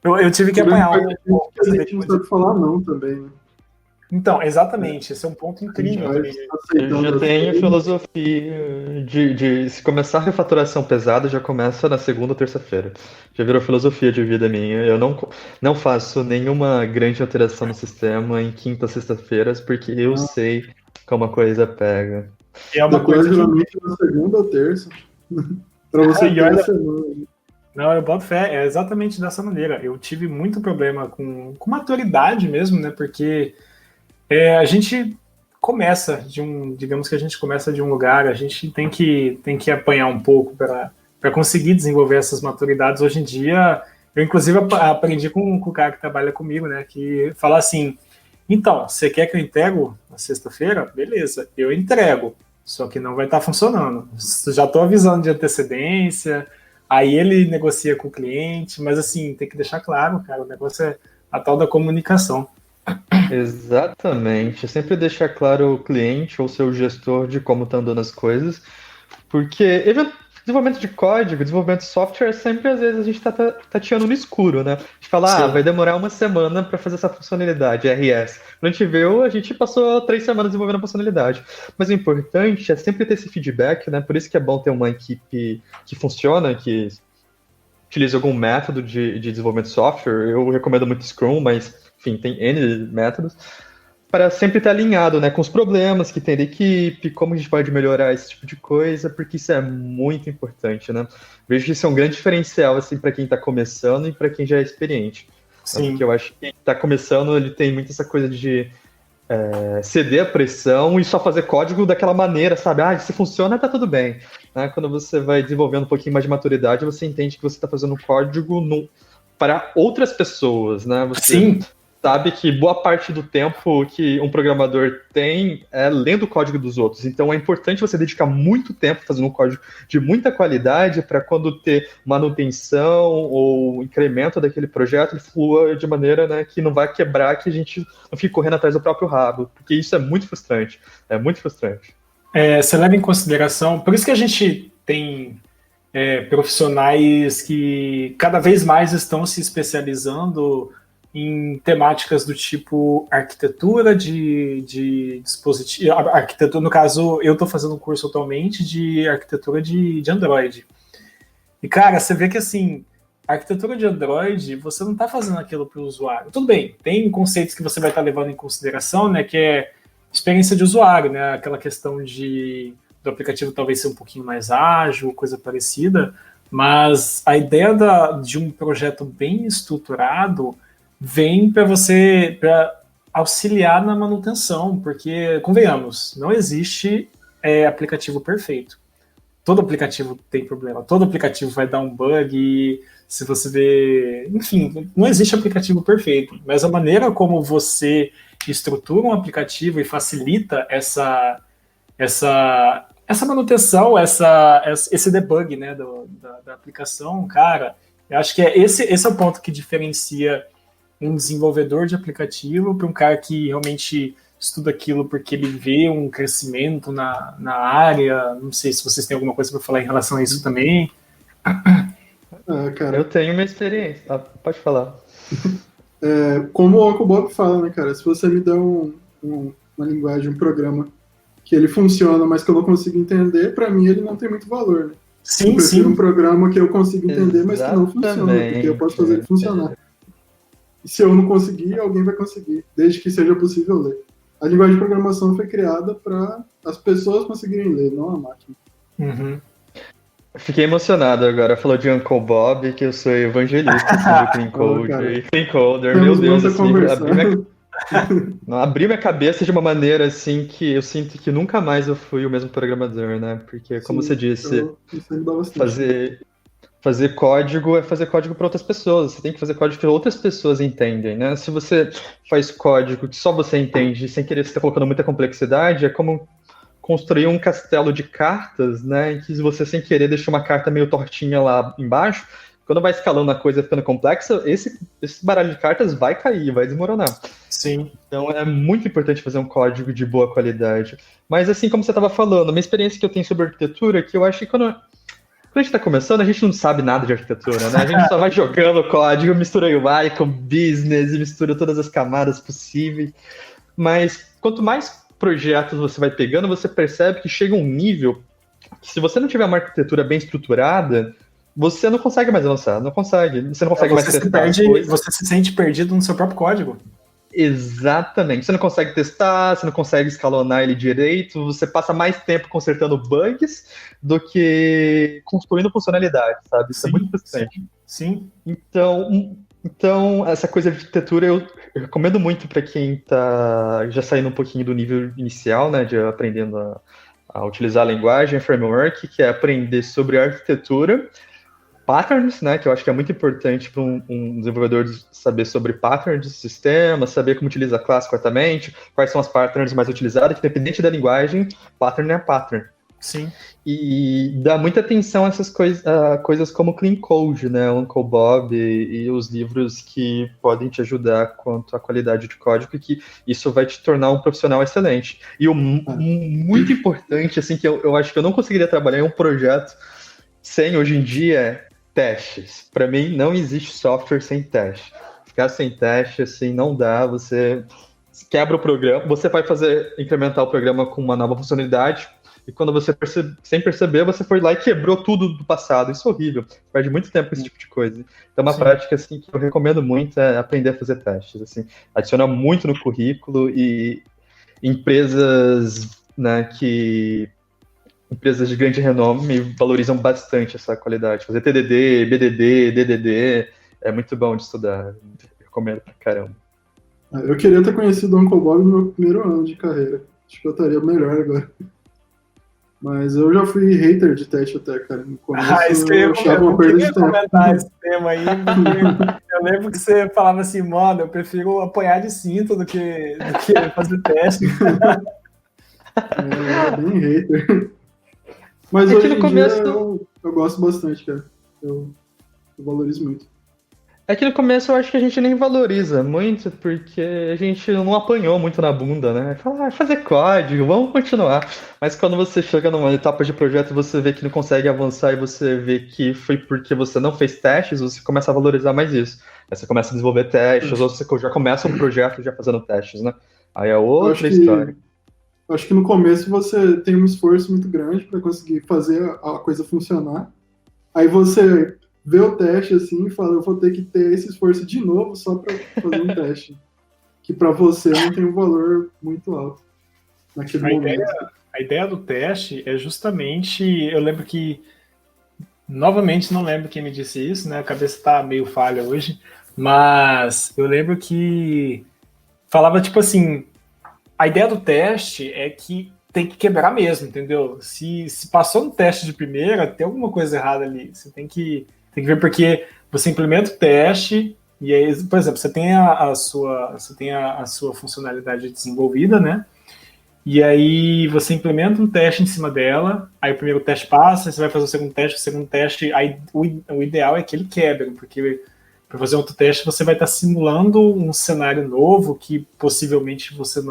eu tive que apanhar um pouco. A gente não sabe falar não também, né? Então, exatamente, esse é um ponto incrível também. Eu já tenho filosofia de se começar a refatoração pesada, já começa na segunda ou terça-feira. Já virou filosofia de vida minha. Eu não faço nenhuma grande alteração no sistema em quinta ou sexta-feiras, porque eu sei como a coisa pega. É uma Depois, coisa geralmente, na segunda ou terça. Pra você ter a semana. Não, eu boto fé, é exatamente dessa maneira. Eu tive muito problema com maturidade mesmo, né? Porque a gente começa digamos que a gente começa de um lugar, a gente tem que apanhar um pouco para conseguir desenvolver essas maturidades. Hoje em dia, eu inclusive aprendi com o cara que trabalha comigo, né? Que fala assim, então, você quer que eu entrego na sexta-feira? Beleza, eu entrego, só que não vai estar funcionando. Já estou avisando de antecedência, aí ele negocia com o cliente, mas assim, tem que deixar claro, cara, o negócio é a tal da comunicação. Exatamente. Sempre deixar claro o cliente ou seu gestor de como estão andando as coisas, porque desenvolvimento de código, desenvolvimento de software, sempre às vezes a gente está tateando no escuro, né? A gente fala, vai demorar uma semana para fazer essa funcionalidade, RS. Quando a gente viu, a gente passou 3 semanas desenvolvendo a funcionalidade. Mas o importante é sempre ter esse feedback, né? Por isso que é bom ter uma equipe que funciona, que utiliza algum método de desenvolvimento de software. Eu recomendo muito Scrum, mas enfim, tem N métodos, para sempre estar alinhado, né, com os problemas que tem da equipe, como a gente pode melhorar esse tipo de coisa, porque isso é muito importante, né? Vejo que isso é um grande diferencial, assim, para quem está começando e para quem já é experiente. Sim. Porque eu acho que quem está começando, ele tem muito essa coisa de ceder a pressão e só fazer código daquela maneira, sabe? Se funciona, tá tudo bem. Né? Quando você vai desenvolvendo um pouquinho mais de maturidade, você entende que você está fazendo código para outras pessoas, né? Sim. Sabe que boa parte do tempo que um programador tem é lendo o código dos outros. Então é importante você dedicar muito tempo fazendo um código de muita qualidade para quando ter manutenção ou incremento daquele projeto, ele flua de maneira, né, que não vai quebrar, que a gente não fique correndo atrás do próprio rabo. Porque isso é muito frustrante. É muito frustrante. Você leva em consideração... Por isso que a gente tem profissionais que cada vez mais estão se especializando em temáticas do tipo arquitetura de dispositivo, arquitetura, no caso, eu estou fazendo um curso atualmente de arquitetura de Android. E, cara, você vê que, assim, a arquitetura de Android, você não está fazendo aquilo para o usuário. Tudo bem, tem conceitos que você vai estar levando em consideração, né, que é experiência de usuário, né, aquela questão do aplicativo talvez ser um pouquinho mais ágil, coisa parecida, mas a ideia de um projeto bem estruturado vem para auxiliar na manutenção, porque, convenhamos, não existe aplicativo perfeito. Todo aplicativo tem problema, todo aplicativo vai dar um bug, e se você vê... Enfim, não existe aplicativo perfeito, mas a maneira como você estrutura um aplicativo e facilita essa manutenção, esse debug, né, da aplicação, cara, eu acho que esse é o ponto que diferencia um desenvolvedor de aplicativo para um cara que realmente estuda aquilo porque ele vê um crescimento na área. Não sei se vocês têm alguma coisa para falar em relação a isso também. Cara, eu tenho uma experiência. Pode falar. Como o Uncle Bob fala, né, cara? Se você me der uma linguagem, um programa que ele funciona, mas que eu não consigo entender, para mim ele não tem muito valor, né? Sim, eu prefiro sim. um programa que eu consigo entender, mas que não funciona, porque eu posso fazer ele funcionar. E se eu não conseguir, alguém vai conseguir, desde que seja possível ler. A linguagem de programação foi criada para as pessoas conseguirem ler, não a máquina. Uhum. Fiquei emocionado agora. Falou de Uncle Bob, que eu sou evangelista de Clean Code e Clean Coder. Meu Deus, assim, abriu minha cabeça de uma maneira assim que eu sinto que nunca mais eu fui o mesmo programador, né? Porque, como você disse, fazer código é fazer código para outras pessoas. Você tem que fazer código que outras pessoas entendem, né? Se você faz código que só você entende, sem querer você está colocando muita complexidade, é como construir um castelo de cartas, né? Em que você, sem querer, deixa uma carta meio tortinha lá embaixo. quando vai escalando a coisa ficando complexa, esse baralho de cartas vai cair, vai desmoronar. Sim. Então é muito importante fazer um código de boa qualidade. Mas assim como você estava falando, uma experiência que eu tenho sobre arquitetura, que eu acho que quando a gente está começando, a gente não sabe nada de arquitetura, né? A gente só vai jogando código, mistura UI com business, mistura todas as camadas possíveis. Mas quanto mais projetos você vai pegando, você percebe que chega um nível que, se você não tiver uma arquitetura bem estruturada, você não consegue mais avançar, não consegue. Você não consegue mais testar as coisas. Você se sente perdido no seu próprio código. Exatamente. Você não consegue testar, você não consegue escalonar ele direito, você passa mais tempo consertando bugs do que construindo funcionalidade, sabe? Isso é muito frustrante. Sim. Então, essa coisa de arquitetura eu recomendo muito para quem está já saindo um pouquinho do nível inicial, né, de aprendendo a utilizar a linguagem, a framework, que é aprender sobre arquitetura, patterns, né, que eu acho que é muito importante para um desenvolvedor saber sobre patterns de sistema, saber como utiliza a classe corretamente, quais são as patterns mais utilizadas, que independente da linguagem, pattern é pattern. Sim. E dá muita atenção a essas coisas como Clean Code, né, Uncle Bob e os livros que podem te ajudar quanto à qualidade de código, e que isso vai te tornar um profissional excelente. E o muito importante, assim, que eu acho que eu não conseguiria trabalhar em um projeto sem, hoje em dia, é testes. Para mim, não existe software sem teste. Ficar sem teste, assim, não dá. Você quebra o programa, você vai incrementar o programa com uma nova funcionalidade, e quando você sem perceber, você foi lá e quebrou tudo do passado. Isso é horrível. Você perde muito tempo com esse tipo de coisa. Então, uma prática assim, que eu recomendo muito é aprender a fazer testes. Assim, adiciona muito no currículo, e empresas, né, empresas de grande renome valorizam bastante essa qualidade. Fazer TDD, BDD, DDD é muito bom de estudar. Eu recomendo pra caramba. Eu queria ter conhecido o Uncle Bob no meu primeiro ano de carreira. Acho que eu estaria melhor agora. Mas eu já fui hater de teste até, cara. No começo eu achava uma perda de tempo. Comentar esse tema aí, eu lembro que você falava assim, mano, eu prefiro apanhar de cinto do que fazer teste. É bem hater. Mas hoje em dia eu gosto bastante, cara. Eu valorizo muito. É que no começo eu acho que a gente nem valoriza muito, porque a gente não apanhou muito na bunda, né? Fala, fazer código, vamos continuar. Mas quando você chega numa etapa de projeto e você vê que não consegue avançar, e você vê que foi porque você não fez testes, você começa a valorizar mais isso. Aí você começa a desenvolver testes, ou você já começa um projeto já fazendo testes, né? Aí é outra história. Acho que no começo você tem um esforço muito grande para conseguir fazer a coisa funcionar. Aí você vê o teste assim e fala, eu vou ter que ter esse esforço de novo só para fazer um teste. Que para você não tem um valor muito alto naquele momento. A ideia do teste é justamente, eu lembro que, novamente não lembro quem me disse isso, né? A cabeça está meio falha hoje, mas eu lembro que falava tipo assim, a ideia do teste é que tem que quebrar mesmo, entendeu? Se passou no teste de primeira, tem alguma coisa errada ali. Você tem que ver, porque você implementa o teste, e aí, por exemplo, você tem a sua funcionalidade desenvolvida, né? E aí você implementa um teste em cima dela, aí o primeiro teste passa, você vai fazer o segundo teste, aí o ideal é que ele quebre, porque para fazer outro teste você vai estar simulando um cenário novo que possivelmente você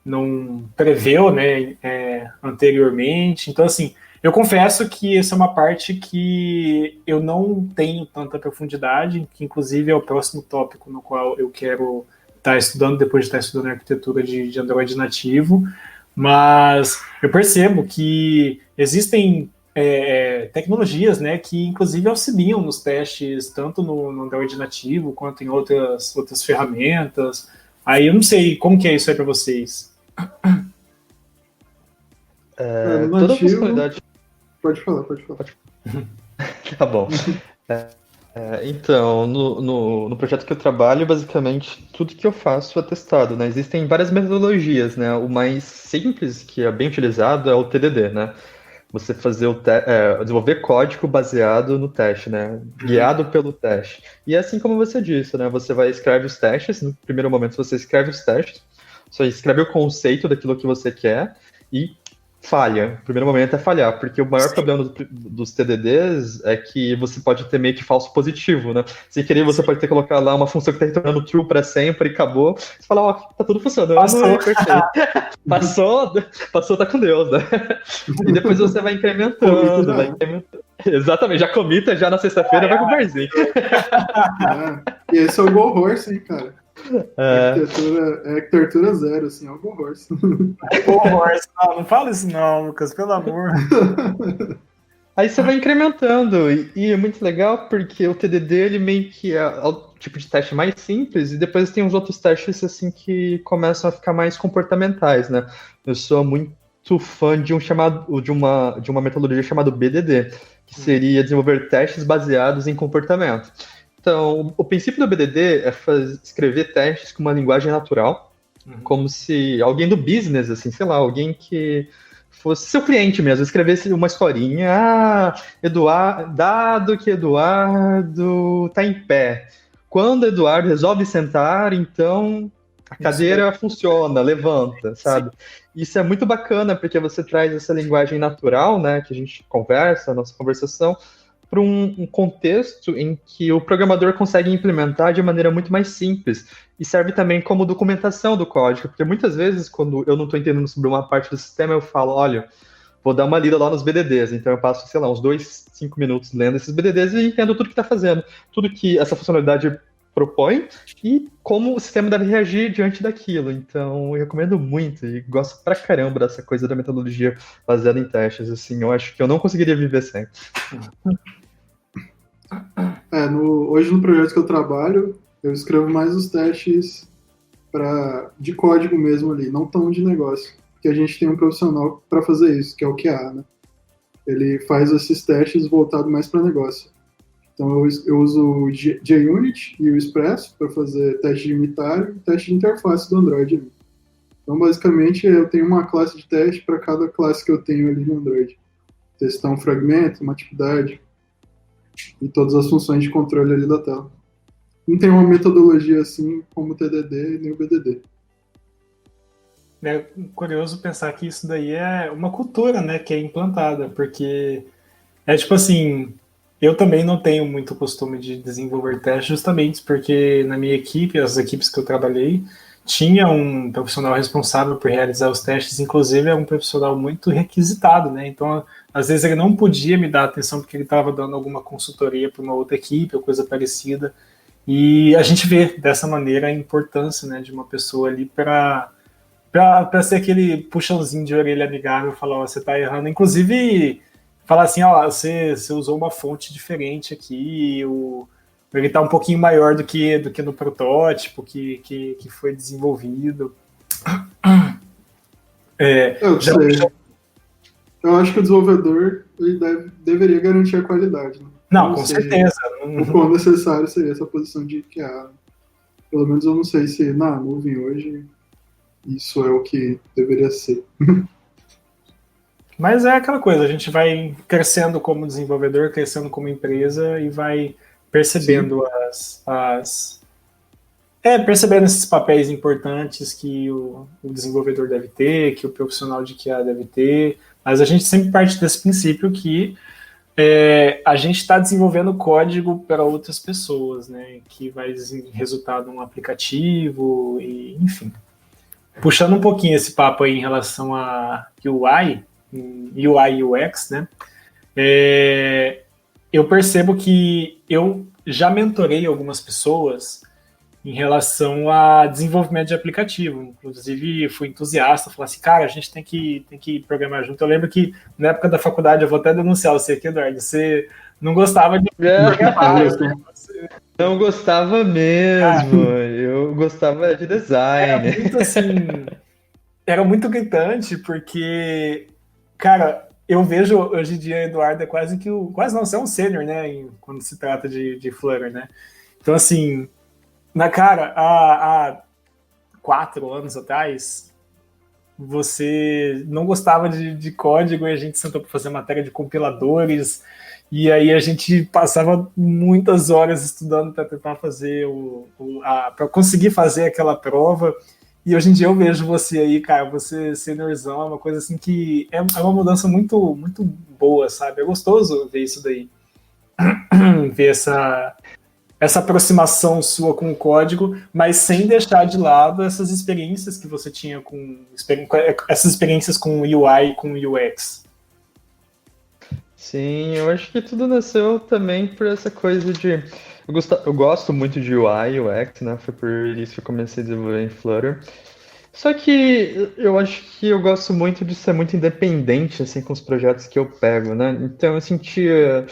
não preveu, né, anteriormente. Então, assim, eu confesso que essa é uma parte que eu não tenho tanta profundidade, que inclusive é o próximo tópico no qual eu quero estar estudando, depois de estar estudando arquitetura de Android nativo, mas eu percebo que existem tecnologias, né, que inclusive auxiliam nos testes, tanto no Android nativo, quanto em outras ferramentas. Aí eu não sei como que é isso aí para vocês. Toda a funcionalidade... Pode falar. Tá bom. Então, no projeto que eu trabalho, basicamente, tudo que eu faço é testado, né? Existem várias metodologias, né? O mais simples, que é bem utilizado, é o TDD, né? Você fazer desenvolver código baseado no teste, né? Guiado pelo teste. E é assim como você disse, né? Você escreve os testes, no primeiro momento você escreve os testes, você escreve o conceito daquilo que você quer, e falha. O primeiro momento é falhar, porque o maior problema dos TDDs é que você pode ter meio que falso positivo, né? Sem querer, você pode ter colocado lá uma função que tá retornando true para sempre e acabou. Você fala, ó, tá tudo funcionando, Passou. perfeito. Passou, tá com Deus, né? E depois você vai incrementando, Exatamente, já comita já na sexta-feira, vai pro barzinho. E esse é o Go Horse, hein, cara? Arquitetura zero, assim, é o Go Horse. Go Horse, não fala isso não, Lucas, pelo amor. Aí você vai incrementando, e é muito legal porque o TDD, ele meio que é o tipo de teste mais simples, e depois tem uns outros testes, assim, que começam a ficar mais comportamentais, né? Eu sou muito fã de uma metodologia chamada BDD, que seria desenvolver testes baseados em comportamento. Então, o princípio do BDD é escrever testes com uma linguagem natural, como se alguém do business, assim, sei lá, alguém que fosse seu cliente mesmo, escrevesse uma historinha, dado que Eduardo tá em pé. Quando Eduardo resolve sentar, então a cadeira funciona, levanta, sabe? Sim. Isso é muito bacana, porque você traz essa linguagem natural, né, que a gente conversa, a nossa conversação, para um contexto em que o programador consegue implementar de maneira muito mais simples e serve também como documentação do código, porque muitas vezes, quando eu não estou entendendo sobre uma parte do sistema, eu falo, olha, vou dar uma lida lá nos BDDs, então eu passo, sei lá, uns 5 minutos lendo esses BDDs e entendo tudo que está fazendo, tudo que essa funcionalidade propõe e como o sistema deve reagir diante daquilo. Então, eu recomendo muito e gosto pra caramba dessa coisa da metodologia baseada em testes. Assim, eu acho que eu não conseguiria viver sem. Hoje no projeto que eu trabalho, eu escrevo mais os testes de código mesmo ali, não tão de negócio. Porque a gente tem um profissional para fazer isso, que é o QA, né? Ele faz esses testes voltados mais para negócio. Então eu uso o JUnit e o Express para fazer teste de unitário e teste de interface do Android. Então, basicamente, eu tenho uma classe de teste para cada classe que eu tenho ali no Android. Testar um fragmento, uma atividade e todas as funções de controle ali da tela. Não tem uma metodologia assim como o TDD nem o BDD. É curioso pensar que isso daí é uma cultura, né, que é implantada, porque é tipo assim, eu também não tenho muito costume de desenvolver testes, justamente porque na minha equipe, as equipes que eu trabalhei, tinha um profissional responsável por realizar os testes, inclusive é um profissional muito requisitado, né, então às vezes ele não podia me dar atenção porque ele estava dando alguma consultoria para uma outra equipe ou coisa parecida, e a gente vê dessa maneira a importância, né, de uma pessoa ali para ser aquele puxãozinho de orelha amigável, falar, ó, você tá errando, inclusive falar assim, ó, você usou uma fonte diferente aqui, ele tá um pouquinho maior do que no protótipo que foi desenvolvido. Eu acho que o desenvolvedor ele deveria garantir a qualidade. Né? Não, com certeza. O quão necessário seria essa posição de QA. Pelo menos eu não sei se na nuvem hoje isso é o que deveria ser. Mas é aquela coisa, a gente vai crescendo como desenvolvedor, crescendo como empresa e vai percebendo percebendo esses papéis importantes que o desenvolvedor deve ter, que o profissional de QA deve ter, mas a gente sempre parte desse princípio que a gente está desenvolvendo código para outras pessoas, né, que vai resultar num aplicativo, e, enfim. Puxando um pouquinho esse papo aí em relação a UI e UX, né, eu percebo que eu já mentorei algumas pessoas em relação a desenvolvimento de aplicativo. Inclusive, fui entusiasta, falei assim, cara, a gente tem que programar junto. Eu lembro que, na época da faculdade, eu vou até denunciar você aqui, Eduardo, você não gostava de programar. Não gostava mesmo, eu gostava de design. Era muito assim, era muito gritante, porque, cara, eu vejo hoje em dia, Eduardo, é quase não, você é um sênior, né, quando se trata de Flutter, né? Então, assim, há 4 anos atrás, você não gostava de código e a gente sentou para fazer matéria de compiladores e aí a gente passava muitas horas estudando para tentar fazer para conseguir fazer aquela prova E hoje em dia eu vejo você aí, cara, você seniorzão, é uma coisa assim que é uma mudança muito, muito boa, sabe? É gostoso ver isso daí. Ver essa aproximação sua com o código, mas sem deixar de lado essas experiências que você tinha essas experiências com UI e com UX. Sim, eu acho que tudo nasceu também por essa coisa de. Eu gosto muito de UI e UX, né? Foi por isso que eu comecei a desenvolver em Flutter. Só que eu acho que eu gosto muito de ser muito independente, assim, com os projetos que eu pego, né? Então eu sentia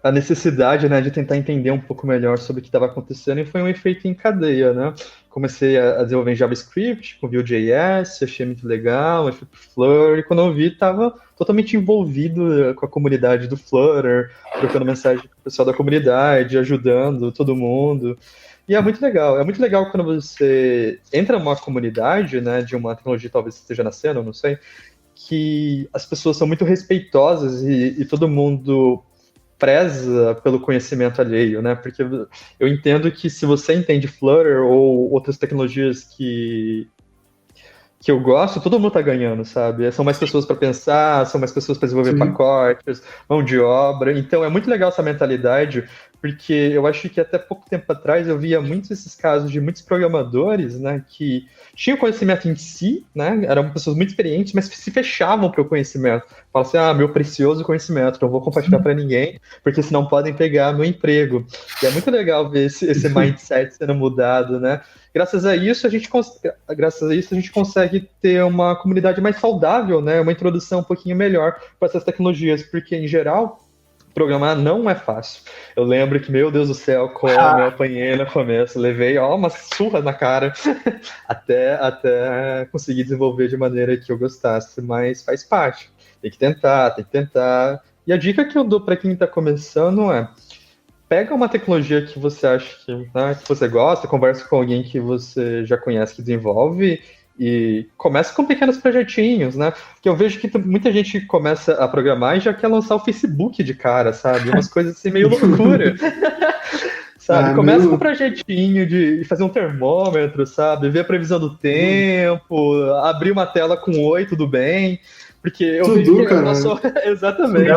a necessidade, né, de tentar entender um pouco melhor sobre o que estava acontecendo e foi um efeito em cadeia, né? Comecei a desenvolver em JavaScript, com Vue.js, achei muito legal, fui pro Flutter, e quando eu vi, estava totalmente envolvido com a comunidade do Flutter, trocando mensagem com o pessoal da comunidade, ajudando todo mundo. E é muito legal quando você entra numa comunidade, né, de uma tecnologia talvez esteja nascendo, não sei, que as pessoas são muito respeitosas e todo mundo preza pelo conhecimento alheio, né? Porque eu entendo que se você entende Flutter ou outras tecnologias que eu gosto, todo mundo tá ganhando, sabe? São mais pessoas para pensar, são mais pessoas para desenvolver pacotes, mão de obra. Então é muito legal essa mentalidade, porque eu acho que até pouco tempo atrás eu via muitos esses casos de muitos programadores, né, que tinham conhecimento em si, né? Eram pessoas muito experientes, mas se fechavam para o conhecimento. Falavam assim, meu precioso conhecimento, não vou compartilhar para ninguém, porque senão podem pegar meu emprego. E é muito legal ver esse mindset sendo mudado, né? Graças a isso, a gente consegue ter uma comunidade mais saudável, né? Uma introdução um pouquinho melhor para essas tecnologias, porque, em geral, programar não é fácil. Eu lembro que, meu Deus do céu, como eu apanhei no começo. Levei uma surra na cara até conseguir desenvolver de maneira que eu gostasse, mas faz parte. Tem que tentar. E a dica que eu dou para quem está começando é: pega uma tecnologia que você acha né, que você gosta, conversa com alguém que você já conhece que desenvolve e começa com pequenos projetinhos, né? Porque eu vejo que muita gente começa a programar e já quer lançar o Facebook de cara, sabe? Umas coisas assim meio loucura. Sabe? Começa com um projetinho de fazer um termômetro, sabe? Ver a previsão do tempo, abrir uma tela com oi, tudo bem. Porque eu vejo que cara. Exatamente.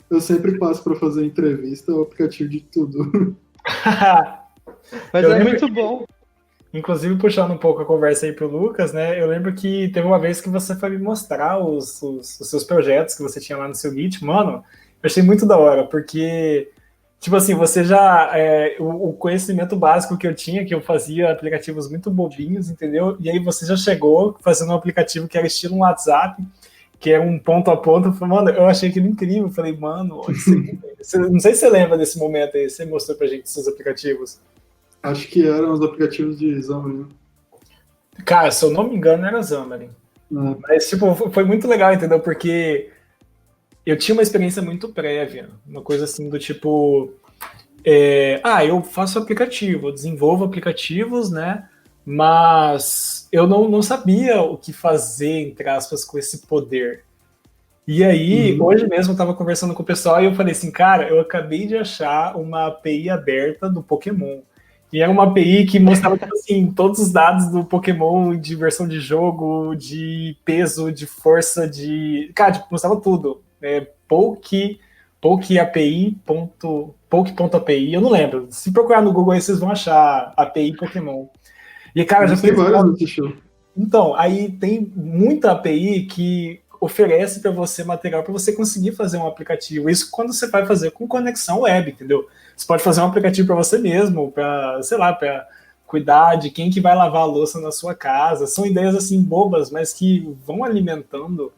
Eu sempre passo para fazer entrevista o aplicativo de tudo. Mas é muito bom. Inclusive, puxando um pouco a conversa aí pro Lucas, né? Eu lembro que teve uma vez que você foi me mostrar os seus projetos que você tinha lá no seu Git. Mano, eu achei muito da hora, porque, tipo assim, você já... o conhecimento básico que eu tinha, que eu fazia aplicativos muito bobinhos, entendeu? E aí você já chegou fazendo um aplicativo que era estilo um WhatsApp, que é um ponto a ponto. Mano, eu achei aquilo incrível. Eu falei, mano, não sei se você lembra desse momento aí, você mostrou pra gente seus aplicativos. Acho que eram os aplicativos de Xamarin. Cara, se eu não me engano, era Xamarin. Mas, tipo, foi muito legal, entendeu? Porque eu tinha uma experiência muito prévia. Uma coisa assim do tipo... eu faço aplicativo, eu desenvolvo aplicativos, né? Mas eu não sabia o que fazer, entre aspas, com esse poder. E aí, hoje mesmo eu estava conversando com o pessoal e eu falei assim, cara, eu acabei de achar uma API aberta do Pokémon. E era uma API que mostrava, tipo assim, todos os dados do Pokémon, de versão de jogo, de peso, de força, de... Cara, tipo, mostrava tudo. Poke.api, eu não lembro. Se procurar no Google aí, vocês vão achar API Pokémon. E, cara, já tem várias no show. Então, aí tem muita API que oferece para você material para você conseguir fazer um aplicativo. Isso quando você vai fazer com conexão web, entendeu? Você pode fazer um aplicativo para você mesmo, para, sei lá, para cuidar de quem que vai lavar a louça na sua casa. São ideias assim bobas, mas que vão alimentando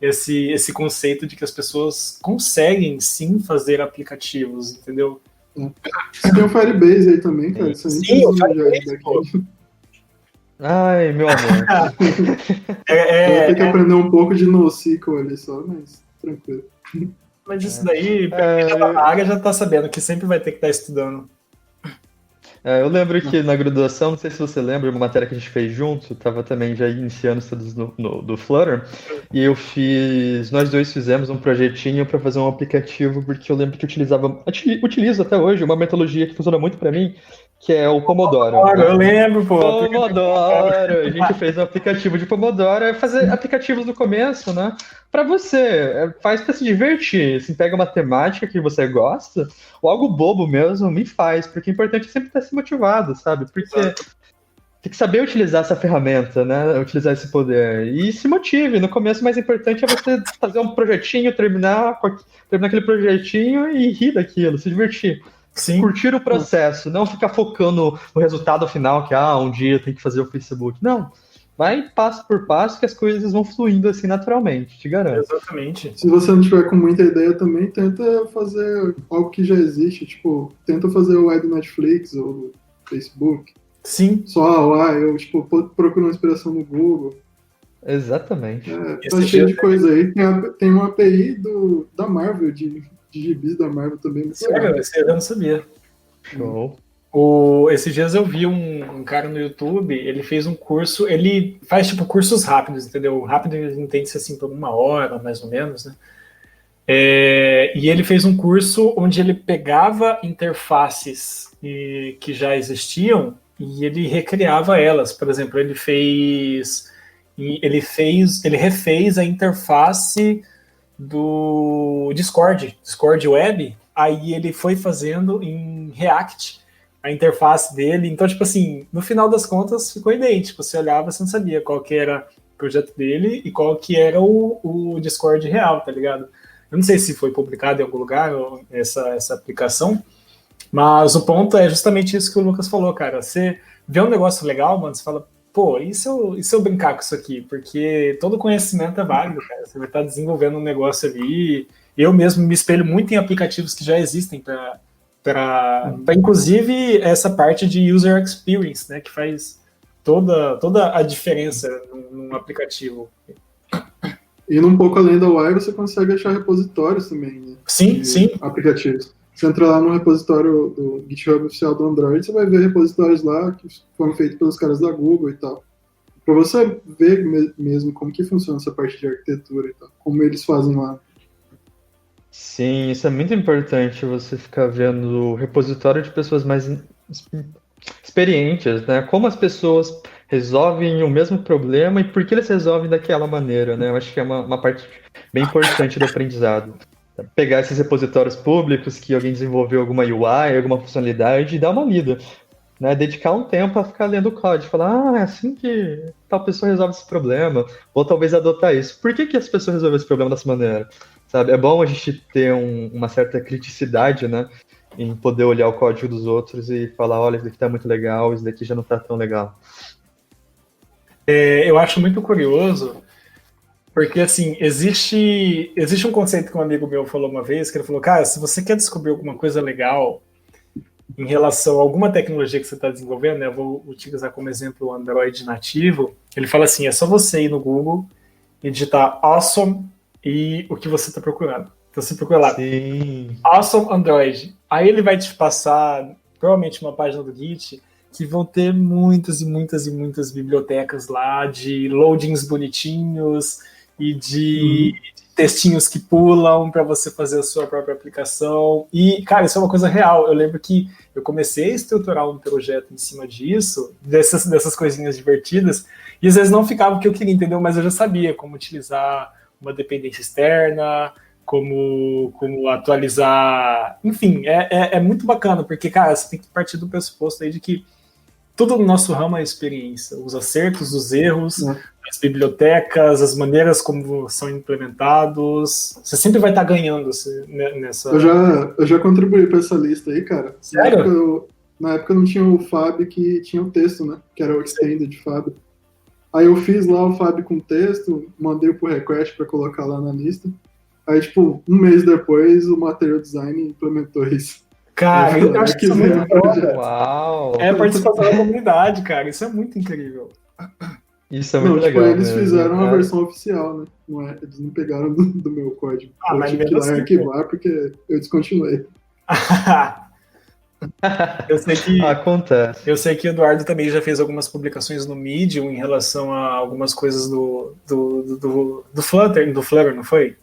esse conceito de que as pessoas conseguem sim fazer aplicativos, entendeu? Tem o Firebase aí também, cara. Sim, o Firebase, Ai, meu amor. Eu vou ter que aprender um pouco de NoSQL ali só, mas tranquilo. Mas isso daí, a área já tá sabendo que sempre vai ter que estar estudando. Eu lembro que na graduação, não sei se você lembra, uma matéria que a gente fez junto, estava também já iniciando estudos do Flutter, e nós dois fizemos um projetinho para fazer um aplicativo, porque eu lembro que utilizo até hoje uma metodologia que funciona muito para mim, que é o Pomodoro. Eu lembro, pô. Pomodoro! A gente fez um aplicativo de Pomodoro, é fazer aplicativos no começo, né? Para você, faz para se divertir. Assim, pega uma temática que você gosta, ou algo bobo mesmo, me faz, porque o importante é sempre estar se motivado, sabe? Porque tem que saber utilizar essa ferramenta, né? Utilizar esse poder. E se motive. No começo, o mais importante é você fazer um projetinho, terminar aquele projetinho e rir daquilo, se divertir. Sim. Curtir o processo, não ficar focando no resultado final, que um dia tem que fazer o Facebook. Não. Vai passo por passo que as coisas vão fluindo assim naturalmente, te garanto. Exatamente. Se você não tiver com muita ideia também, tenta fazer algo que já existe, tipo, tenta fazer o ad do Netflix ou do Facebook. Sim. Só lá, eu procuro uma inspiração no Google. Exatamente. Tá cheio de coisa aí. Tem uma API da Marvel, de gibis da Marvel também. Sério, esse eu não sabia. Show. Esses dias eu vi um cara no YouTube, ele fez um curso, ele faz tipo cursos rápidos, entendeu? Rápido entende-se assim por 1 hora, mais ou menos, né? E ele fez um curso onde ele pegava interfaces que já existiam e ele recriava elas. Por exemplo, ele refez a interface do Discord Web, aí ele foi fazendo em React a interface dele, então, tipo assim, no final das contas ficou idêntico, você olhava, você não sabia qual que era o projeto dele e qual que era o Discord real, tá ligado? Eu não sei se foi publicado em algum lugar essa aplicação, mas o ponto é justamente isso que o Lucas falou, cara, você vê um negócio legal, mano, você fala, pô, e se eu brincar com isso aqui? Porque todo conhecimento é válido, cara. Você vai estar desenvolvendo um negócio ali. Eu mesmo me espelho muito em aplicativos que já existem para inclusive, essa parte de user experience, né? Que faz toda a diferença num aplicativo. E um pouco além da UI, você consegue achar repositórios também, né? Sim, sim. Aplicativos. Você entra lá no repositório do GitHub oficial do Android, você vai ver repositórios lá que foram feitos pelos caras da Google e tal. Para você ver mesmo como que funciona essa parte de arquitetura e tal, como eles fazem lá. Sim, isso é muito importante, você ficar vendo o repositório de pessoas mais experientes, né? Como as pessoas resolvem o mesmo problema e por que eles resolvem daquela maneira, né? Eu acho que é uma parte bem importante do aprendizado. Pegar esses repositórios públicos que alguém desenvolveu alguma UI, alguma funcionalidade e dar uma lida, né? Dedicar um tempo a ficar lendo o código, falar, é assim que tal pessoa resolve esse problema, ou talvez adotar isso. Por que as pessoas resolveram esse problema dessa maneira? Sabe? É bom a gente ter uma certa criticidade, né? Em poder olhar o código dos outros e falar, olha, isso daqui tá muito legal, isso daqui já não tá tão legal. Eu acho muito curioso, porque, assim, existe um conceito que um amigo meu falou uma vez, que ele falou, cara, se você quer descobrir alguma coisa legal em relação a alguma tecnologia que você está desenvolvendo, né, eu vou utilizar como exemplo o Android nativo, ele fala assim, é só você ir no Google e digitar awesome e o que você está procurando. Então você procura lá, Sim. awesome Android. Aí ele vai te passar, provavelmente, uma página do Git que vão ter muitas e muitas e muitas bibliotecas lá de loadings bonitinhos e de textinhos que pulam para você fazer a sua própria aplicação. E, cara, isso é uma coisa real. Eu lembro que eu comecei a estruturar um projeto em cima disso, dessas coisinhas divertidas, e às vezes não ficava o que eu queria, entendeu? Mas eu já sabia como utilizar uma dependência externa, como atualizar... Enfim, é muito bacana, porque, cara, você tem que partir do pressuposto aí de que tudo no nosso ramo é experiência. Os acertos, os erros, as bibliotecas, as maneiras como são implementados. Você sempre vai estar ganhando nessa... Eu já contribuí para essa lista aí, cara. Sério? Na época não tinha o Fab que tinha o texto, né? Que era o Extended Fab. Aí eu fiz lá o Fab com texto, mandei o pull request para colocar lá na lista. Aí, tipo, um mês depois, o Material Design implementou isso. Cara, eu acho que isso é muito foda. Uau! É a participação da comunidade, cara. Isso é muito incrível. Isso é muito legal. Eles fizeram a versão oficial, né? Não é, eles não pegaram do meu código. Eu mas tive que ir lá arquivar porque eu descontinuei. Acontece. Eu sei que o Eduardo também já fez algumas publicações no Medium em relação a algumas coisas do Flutter, não foi?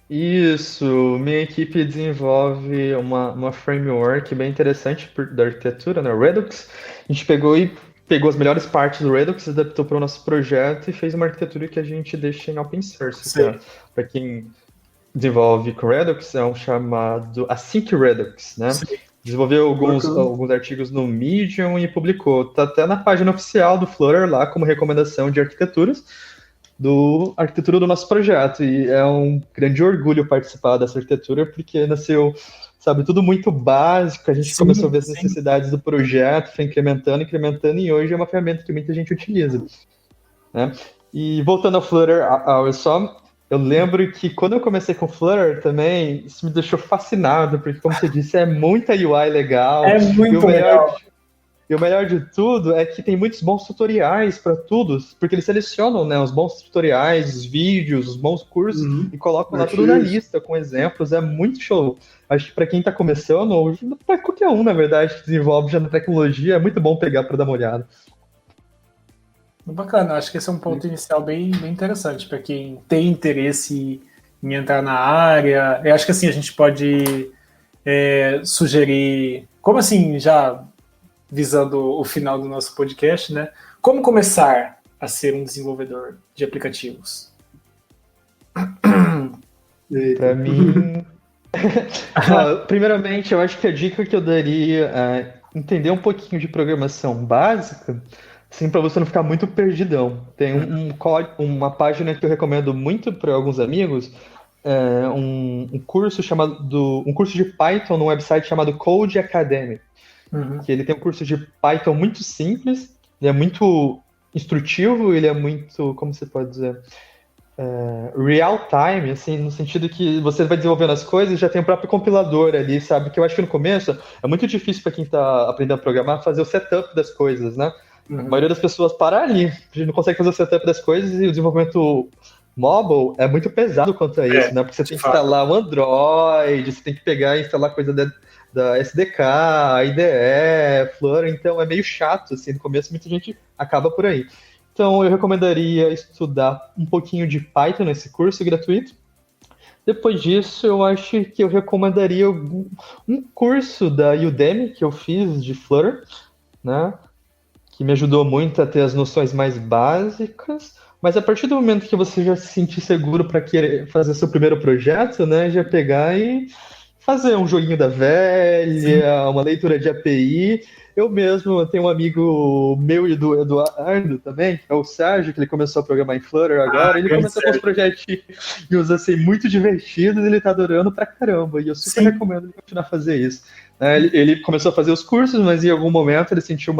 Isso, minha equipe desenvolve uma framework bem interessante da arquitetura, né? Redux. A gente pegou as melhores partes do Redux, adaptou para o nosso projeto e fez uma arquitetura que a gente deixa em open source, Sei. para quem desenvolve com Redux, é um chamado Async Redux, né? Sei. Desenvolveu Bacana. alguns artigos no Medium e publicou. Tá até na página oficial do Flutter lá como recomendação de arquiteturas do arquitetura do nosso projeto. E é um grande orgulho participar dessa arquitetura, porque nasceu, sabe, tudo muito básico. A gente começou a ver as necessidades do projeto, foi incrementando, e hoje é uma ferramenta que muita gente utiliza, né? E voltando ao Flutter, eu lembro que quando eu comecei com Flutter também, isso me deixou fascinado, porque, como você disse, é muita UI legal. É muito legal. E o melhor de tudo é que tem muitos bons tutoriais para tudo, porque eles selecionam, né, os bons tutoriais, os vídeos, os bons cursos e colocam lá tudo na lista com exemplos. É muito show. Acho que para quem está começando, ou para qualquer um, na verdade, que desenvolve já na tecnologia, é muito bom pegar para dar uma olhada. Bacana, acho que esse é um ponto inicial bem interessante para quem tem interesse em entrar na área. Eu acho que assim a gente pode sugerir, como assim, já visando o final do nosso podcast, né? Como começar a ser um desenvolvedor de aplicativos? Para mim, primeiramente, eu acho que a dica que eu daria é entender um pouquinho de programação básica, assim, para você não ficar muito perdidão. Tem uma página que eu recomendo muito para alguns amigos, um curso de Python no website chamado Code Academy. Que ele tem um curso de Python muito simples, ele é muito instrutivo, ele é muito, como você pode dizer, real time, assim, no sentido que você vai desenvolvendo as coisas e já tem o próprio compilador ali, sabe? Que eu acho que no começo é muito difícil para quem está aprendendo a programar fazer o setup das coisas, né? A maioria das pessoas para ali, a gente não consegue fazer o setup das coisas e o desenvolvimento mobile é muito pesado quanto a isso, né? Porque você tem que instalar o Android, você tem que pegar e instalar coisa da SDK, IDE, Flutter, então é meio chato, assim, no começo muita gente acaba por aí. Então eu recomendaria estudar um pouquinho de Python nesse curso gratuito. Depois disso, eu acho que eu recomendaria um curso da Udemy que eu fiz de Flutter, né? Que me ajudou muito a ter as noções mais básicas. Mas a partir do momento que você já se sentir seguro para querer fazer seu primeiro projeto, né? Já pegar e fazer um joguinho da velha, uma leitura de API. Eu mesmo tenho um amigo meu e do Eduardo também, que é o Sérgio, que ele começou a programar em Flutter agora. Ele começou com uns projetinhos assim, muito divertidos, ele tá adorando pra caramba. E eu super recomendo ele continuar a fazer isso. Ele começou a fazer os cursos, mas em algum momento ele sentiu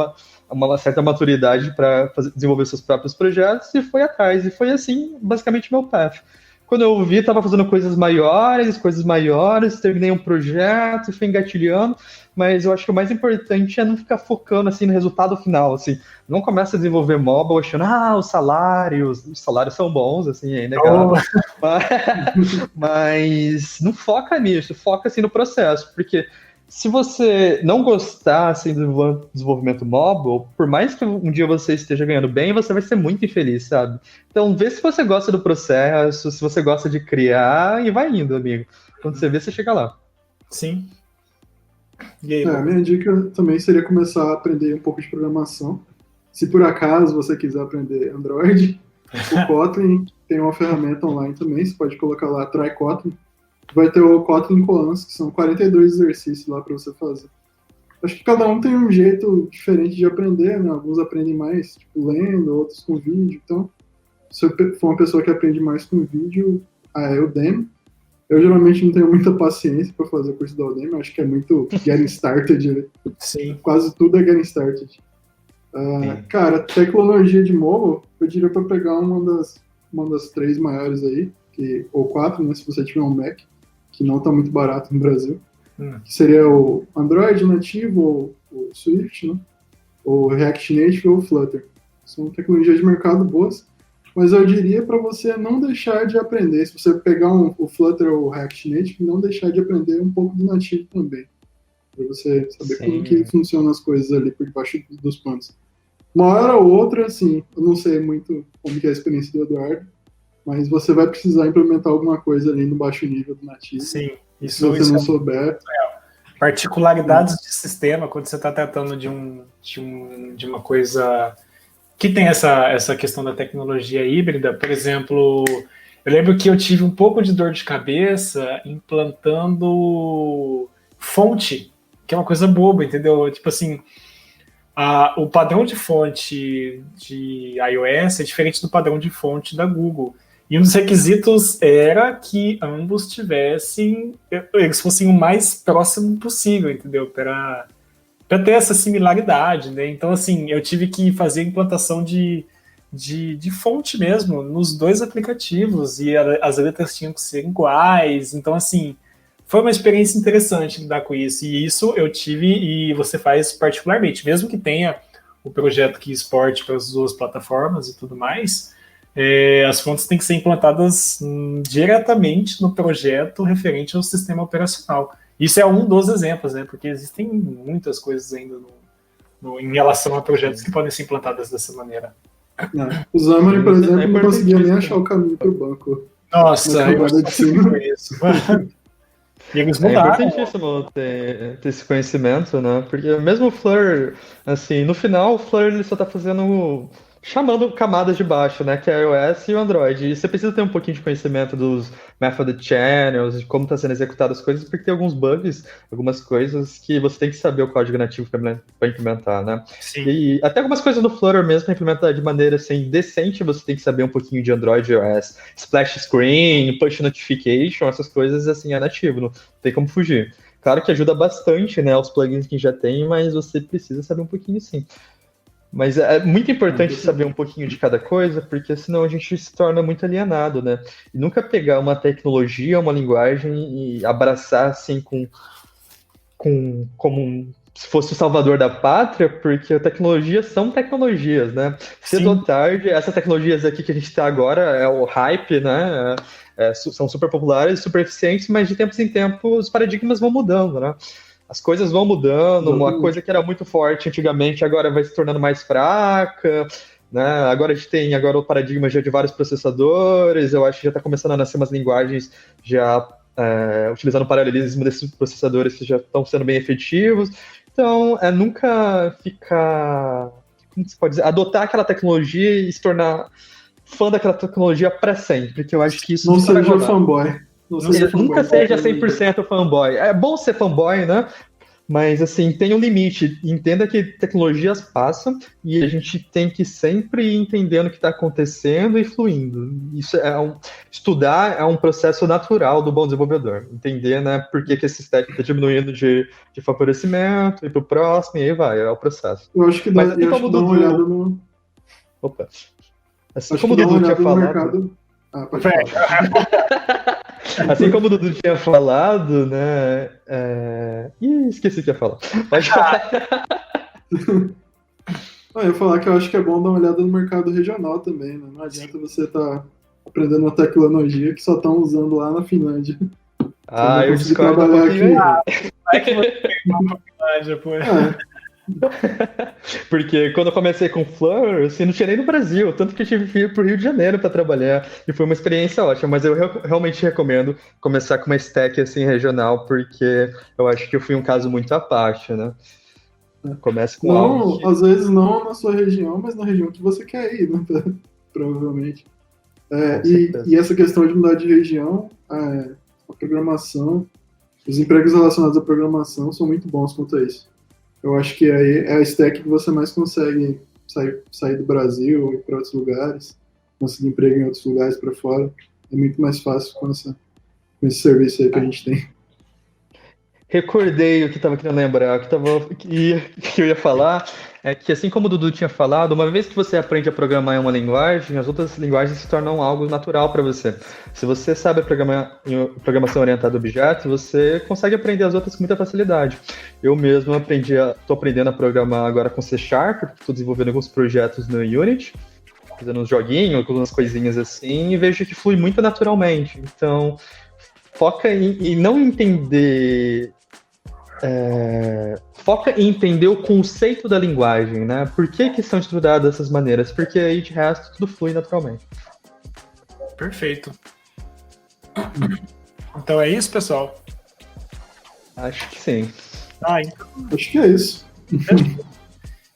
uma certa maturidade para desenvolver seus próprios projetos e foi atrás. E foi assim, basicamente, meu path. Quando eu vi, estava fazendo coisas maiores, terminei um projeto e fui engatilhando, mas eu acho que o mais importante é não ficar focando assim no resultado final, assim. Não começa a desenvolver mobile achando, os salários são bons, assim, é inegável. Mas não foca nisso, foca assim no processo, porque se você não gostar assim, do desenvolvimento mobile, por mais que um dia você esteja ganhando bem, você vai ser muito infeliz, sabe? Então, vê se você gosta do processo, se você gosta de criar, e vai indo, amigo. Quando você vê, você chega lá. Sim. E aí, a minha dica também seria começar a aprender um pouco de programação. Se por acaso você quiser aprender Android, o Kotlin tem uma ferramenta online também, você pode colocar lá Try Kotlin. Vai ter o Kotlin Koans, que são 42 exercícios lá para você fazer. Acho que cada um tem um jeito diferente de aprender, né? Alguns aprendem mais, tipo, lendo, outros com vídeo. Então, se eu for uma pessoa que aprende mais com vídeo, a Udemy. Eu geralmente não tenho muita paciência para fazer o curso da Udemy, acho que é muito getting started. Sim. Quase tudo é getting started. Cara, tecnologia de mobile, eu diria para pegar uma das 3 maiores aí, ou 4, né, se você tiver um Mac, que não está muito barato no Brasil, que seria o Android nativo, ou o Swift, né, o React Native ou o Flutter. São tecnologias de mercado boas, mas eu diria para você não deixar de aprender. Se você pegar o Flutter ou o React Native, não deixar de aprender um pouco do nativo também, para você saber como que funcionam as coisas ali por debaixo dos panos. Uma hora ou outra, assim, eu não sei muito como que é a experiência do Eduardo, mas você vai precisar implementar alguma coisa ali no baixo nível do nativo. Sim, se você não souber. Particularidades de sistema, quando você está tratando de uma coisa que tem essa questão da tecnologia híbrida, por exemplo, eu lembro que eu tive um pouco de dor de cabeça implantando fonte, que é uma coisa boba, entendeu? Tipo assim, o padrão de fonte de iOS é diferente do padrão de fonte da Google. E um dos requisitos era que ambos eles fossem o mais próximo possível, entendeu? Para ter essa similaridade, né? Então, assim, eu tive que fazer a implantação de fonte mesmo nos dois aplicativos, e as letras tinham que ser iguais. Então, assim, foi uma experiência interessante lidar com isso. E isso eu tive, e você faz particularmente, mesmo que tenha o projeto que exporte para as duas plataformas e tudo mais, as fontes têm que ser implantadas diretamente no projeto referente ao sistema operacional. Isso é um dos exemplos, né? Porque existem muitas coisas ainda em relação a projetos que podem ser implantadas dessa maneira. O Xamarin, por exemplo, não conseguia nem achar o caminho para o banco. Nossa, eu sofri com isso. E eles mudaram. É importantíssimo ter esse conhecimento, né? Porque mesmo o Fleur, assim, no final o Fleur ele só tá chamando camadas de baixo, né? Que é o iOS e o Android. E você precisa ter um pouquinho de conhecimento dos method channels, de como está sendo executadas as coisas, porque tem alguns bugs, algumas coisas que você tem que saber o código nativo para implementar, né? Sim. E até algumas coisas no Flutter mesmo, para implementar de maneira assim, decente, você tem que saber um pouquinho de Android e iOS. Splash screen, push notification, essas coisas assim, é nativo, não tem como fugir. Claro que ajuda bastante, né, os plugins que já tem, mas você precisa saber um pouquinho sim. Mas é muito importante saber um pouquinho de cada coisa, porque senão a gente se torna muito alienado, né? E nunca pegar uma tecnologia, uma linguagem e abraçar assim como se fosse o salvador da pátria, porque tecnologias são tecnologias, né? Cedo ou tarde, essas tecnologias aqui que a gente está agora é o hype, né? São super populares, super eficientes, mas de tempos em tempos os paradigmas vão mudando, né? As coisas vão mudando, uma coisa que era muito forte antigamente agora vai se tornando mais fraca, né? Agora a gente tem o paradigma já de vários processadores, eu acho que já está começando a nascer umas linguagens já utilizando o paralelismo desses processadores que já estão sendo bem efetivos. Então, nunca ficar, como se pode dizer, adotar aquela tecnologia e se tornar fã daquela tecnologia para sempre, porque eu acho que isso não seja fanboy. Nunca seja 100% fanboy. É bom ser fanboy, né? Mas, assim, tem um limite. Entenda que tecnologias passam e a gente tem que sempre ir entendendo o que está acontecendo e fluindo. Isso estudar é um processo natural do bom desenvolvedor. Entender, né, por que esse stack está diminuindo de favorecimento, ir para o próximo, e aí vai, é o processo. Eu acho que dá uma olhada no... Opa. Assim como o Dudu tinha falado... Assim como o Dudu tinha falado, né? Esqueci o que ia falar. Pode falar. Eu ia falar que eu acho que é bom dar uma olhada no mercado regional também, né? Não adianta você estar aprendendo uma tecnologia que só estão usando lá na Finlândia. Eu discordo um pouquinho. É que você tem uma Finlândia, pô. Porque quando eu comecei com Fleur, assim, não tinha nem no Brasil, tanto que eu tive que ir pro Rio de Janeiro para trabalhar, e foi uma experiência ótima, mas eu realmente recomendo começar com uma stack assim regional, porque eu acho que eu fui um caso muito à parte, né? Comece com algo que... Às vezes não na sua região, mas na região que você quer ir, né? Provavelmente. E essa questão de mudar de região, a programação, os empregos relacionados à programação são muito bons quanto a isso. Eu acho que aí é a stack que você mais consegue sair do Brasil e para outros lugares, conseguir emprego em outros lugares para fora. É muito mais fácil com esse serviço aí que a gente tem. Recordei o que estava querendo lembrar, que eu ia falar, é que assim como o Dudu tinha falado, uma vez que você aprende a programar em uma linguagem, as outras linguagens se tornam algo natural para você. Se você sabe programar em programação orientada a objetos, você consegue aprender as outras com muita facilidade. Eu mesmo estou aprendendo a programar agora com C#, estou desenvolvendo alguns projetos no Unity, fazendo uns joguinhos, algumas coisinhas assim, e vejo que flui muito naturalmente. Então, foca em não entender... foca em entender o conceito da linguagem, né? Por que são estruturadas dessas maneiras? Porque aí de resto tudo flui naturalmente. Perfeito. Então é isso, pessoal? Acho que sim. Então... Acho que é isso.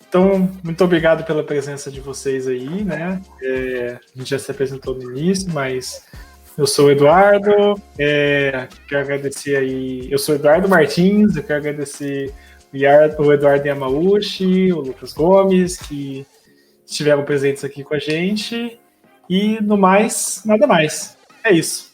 Então, muito obrigado pela presença de vocês aí, né? A gente já se apresentou no início, mas eu sou o Eduardo, quero agradecer aí. Eu sou o Eduardo Martins, eu quero agradecer o Eduardo Yamauchi, o Lucas Gomes, que estiveram presentes aqui com a gente. E no mais, nada mais. É isso.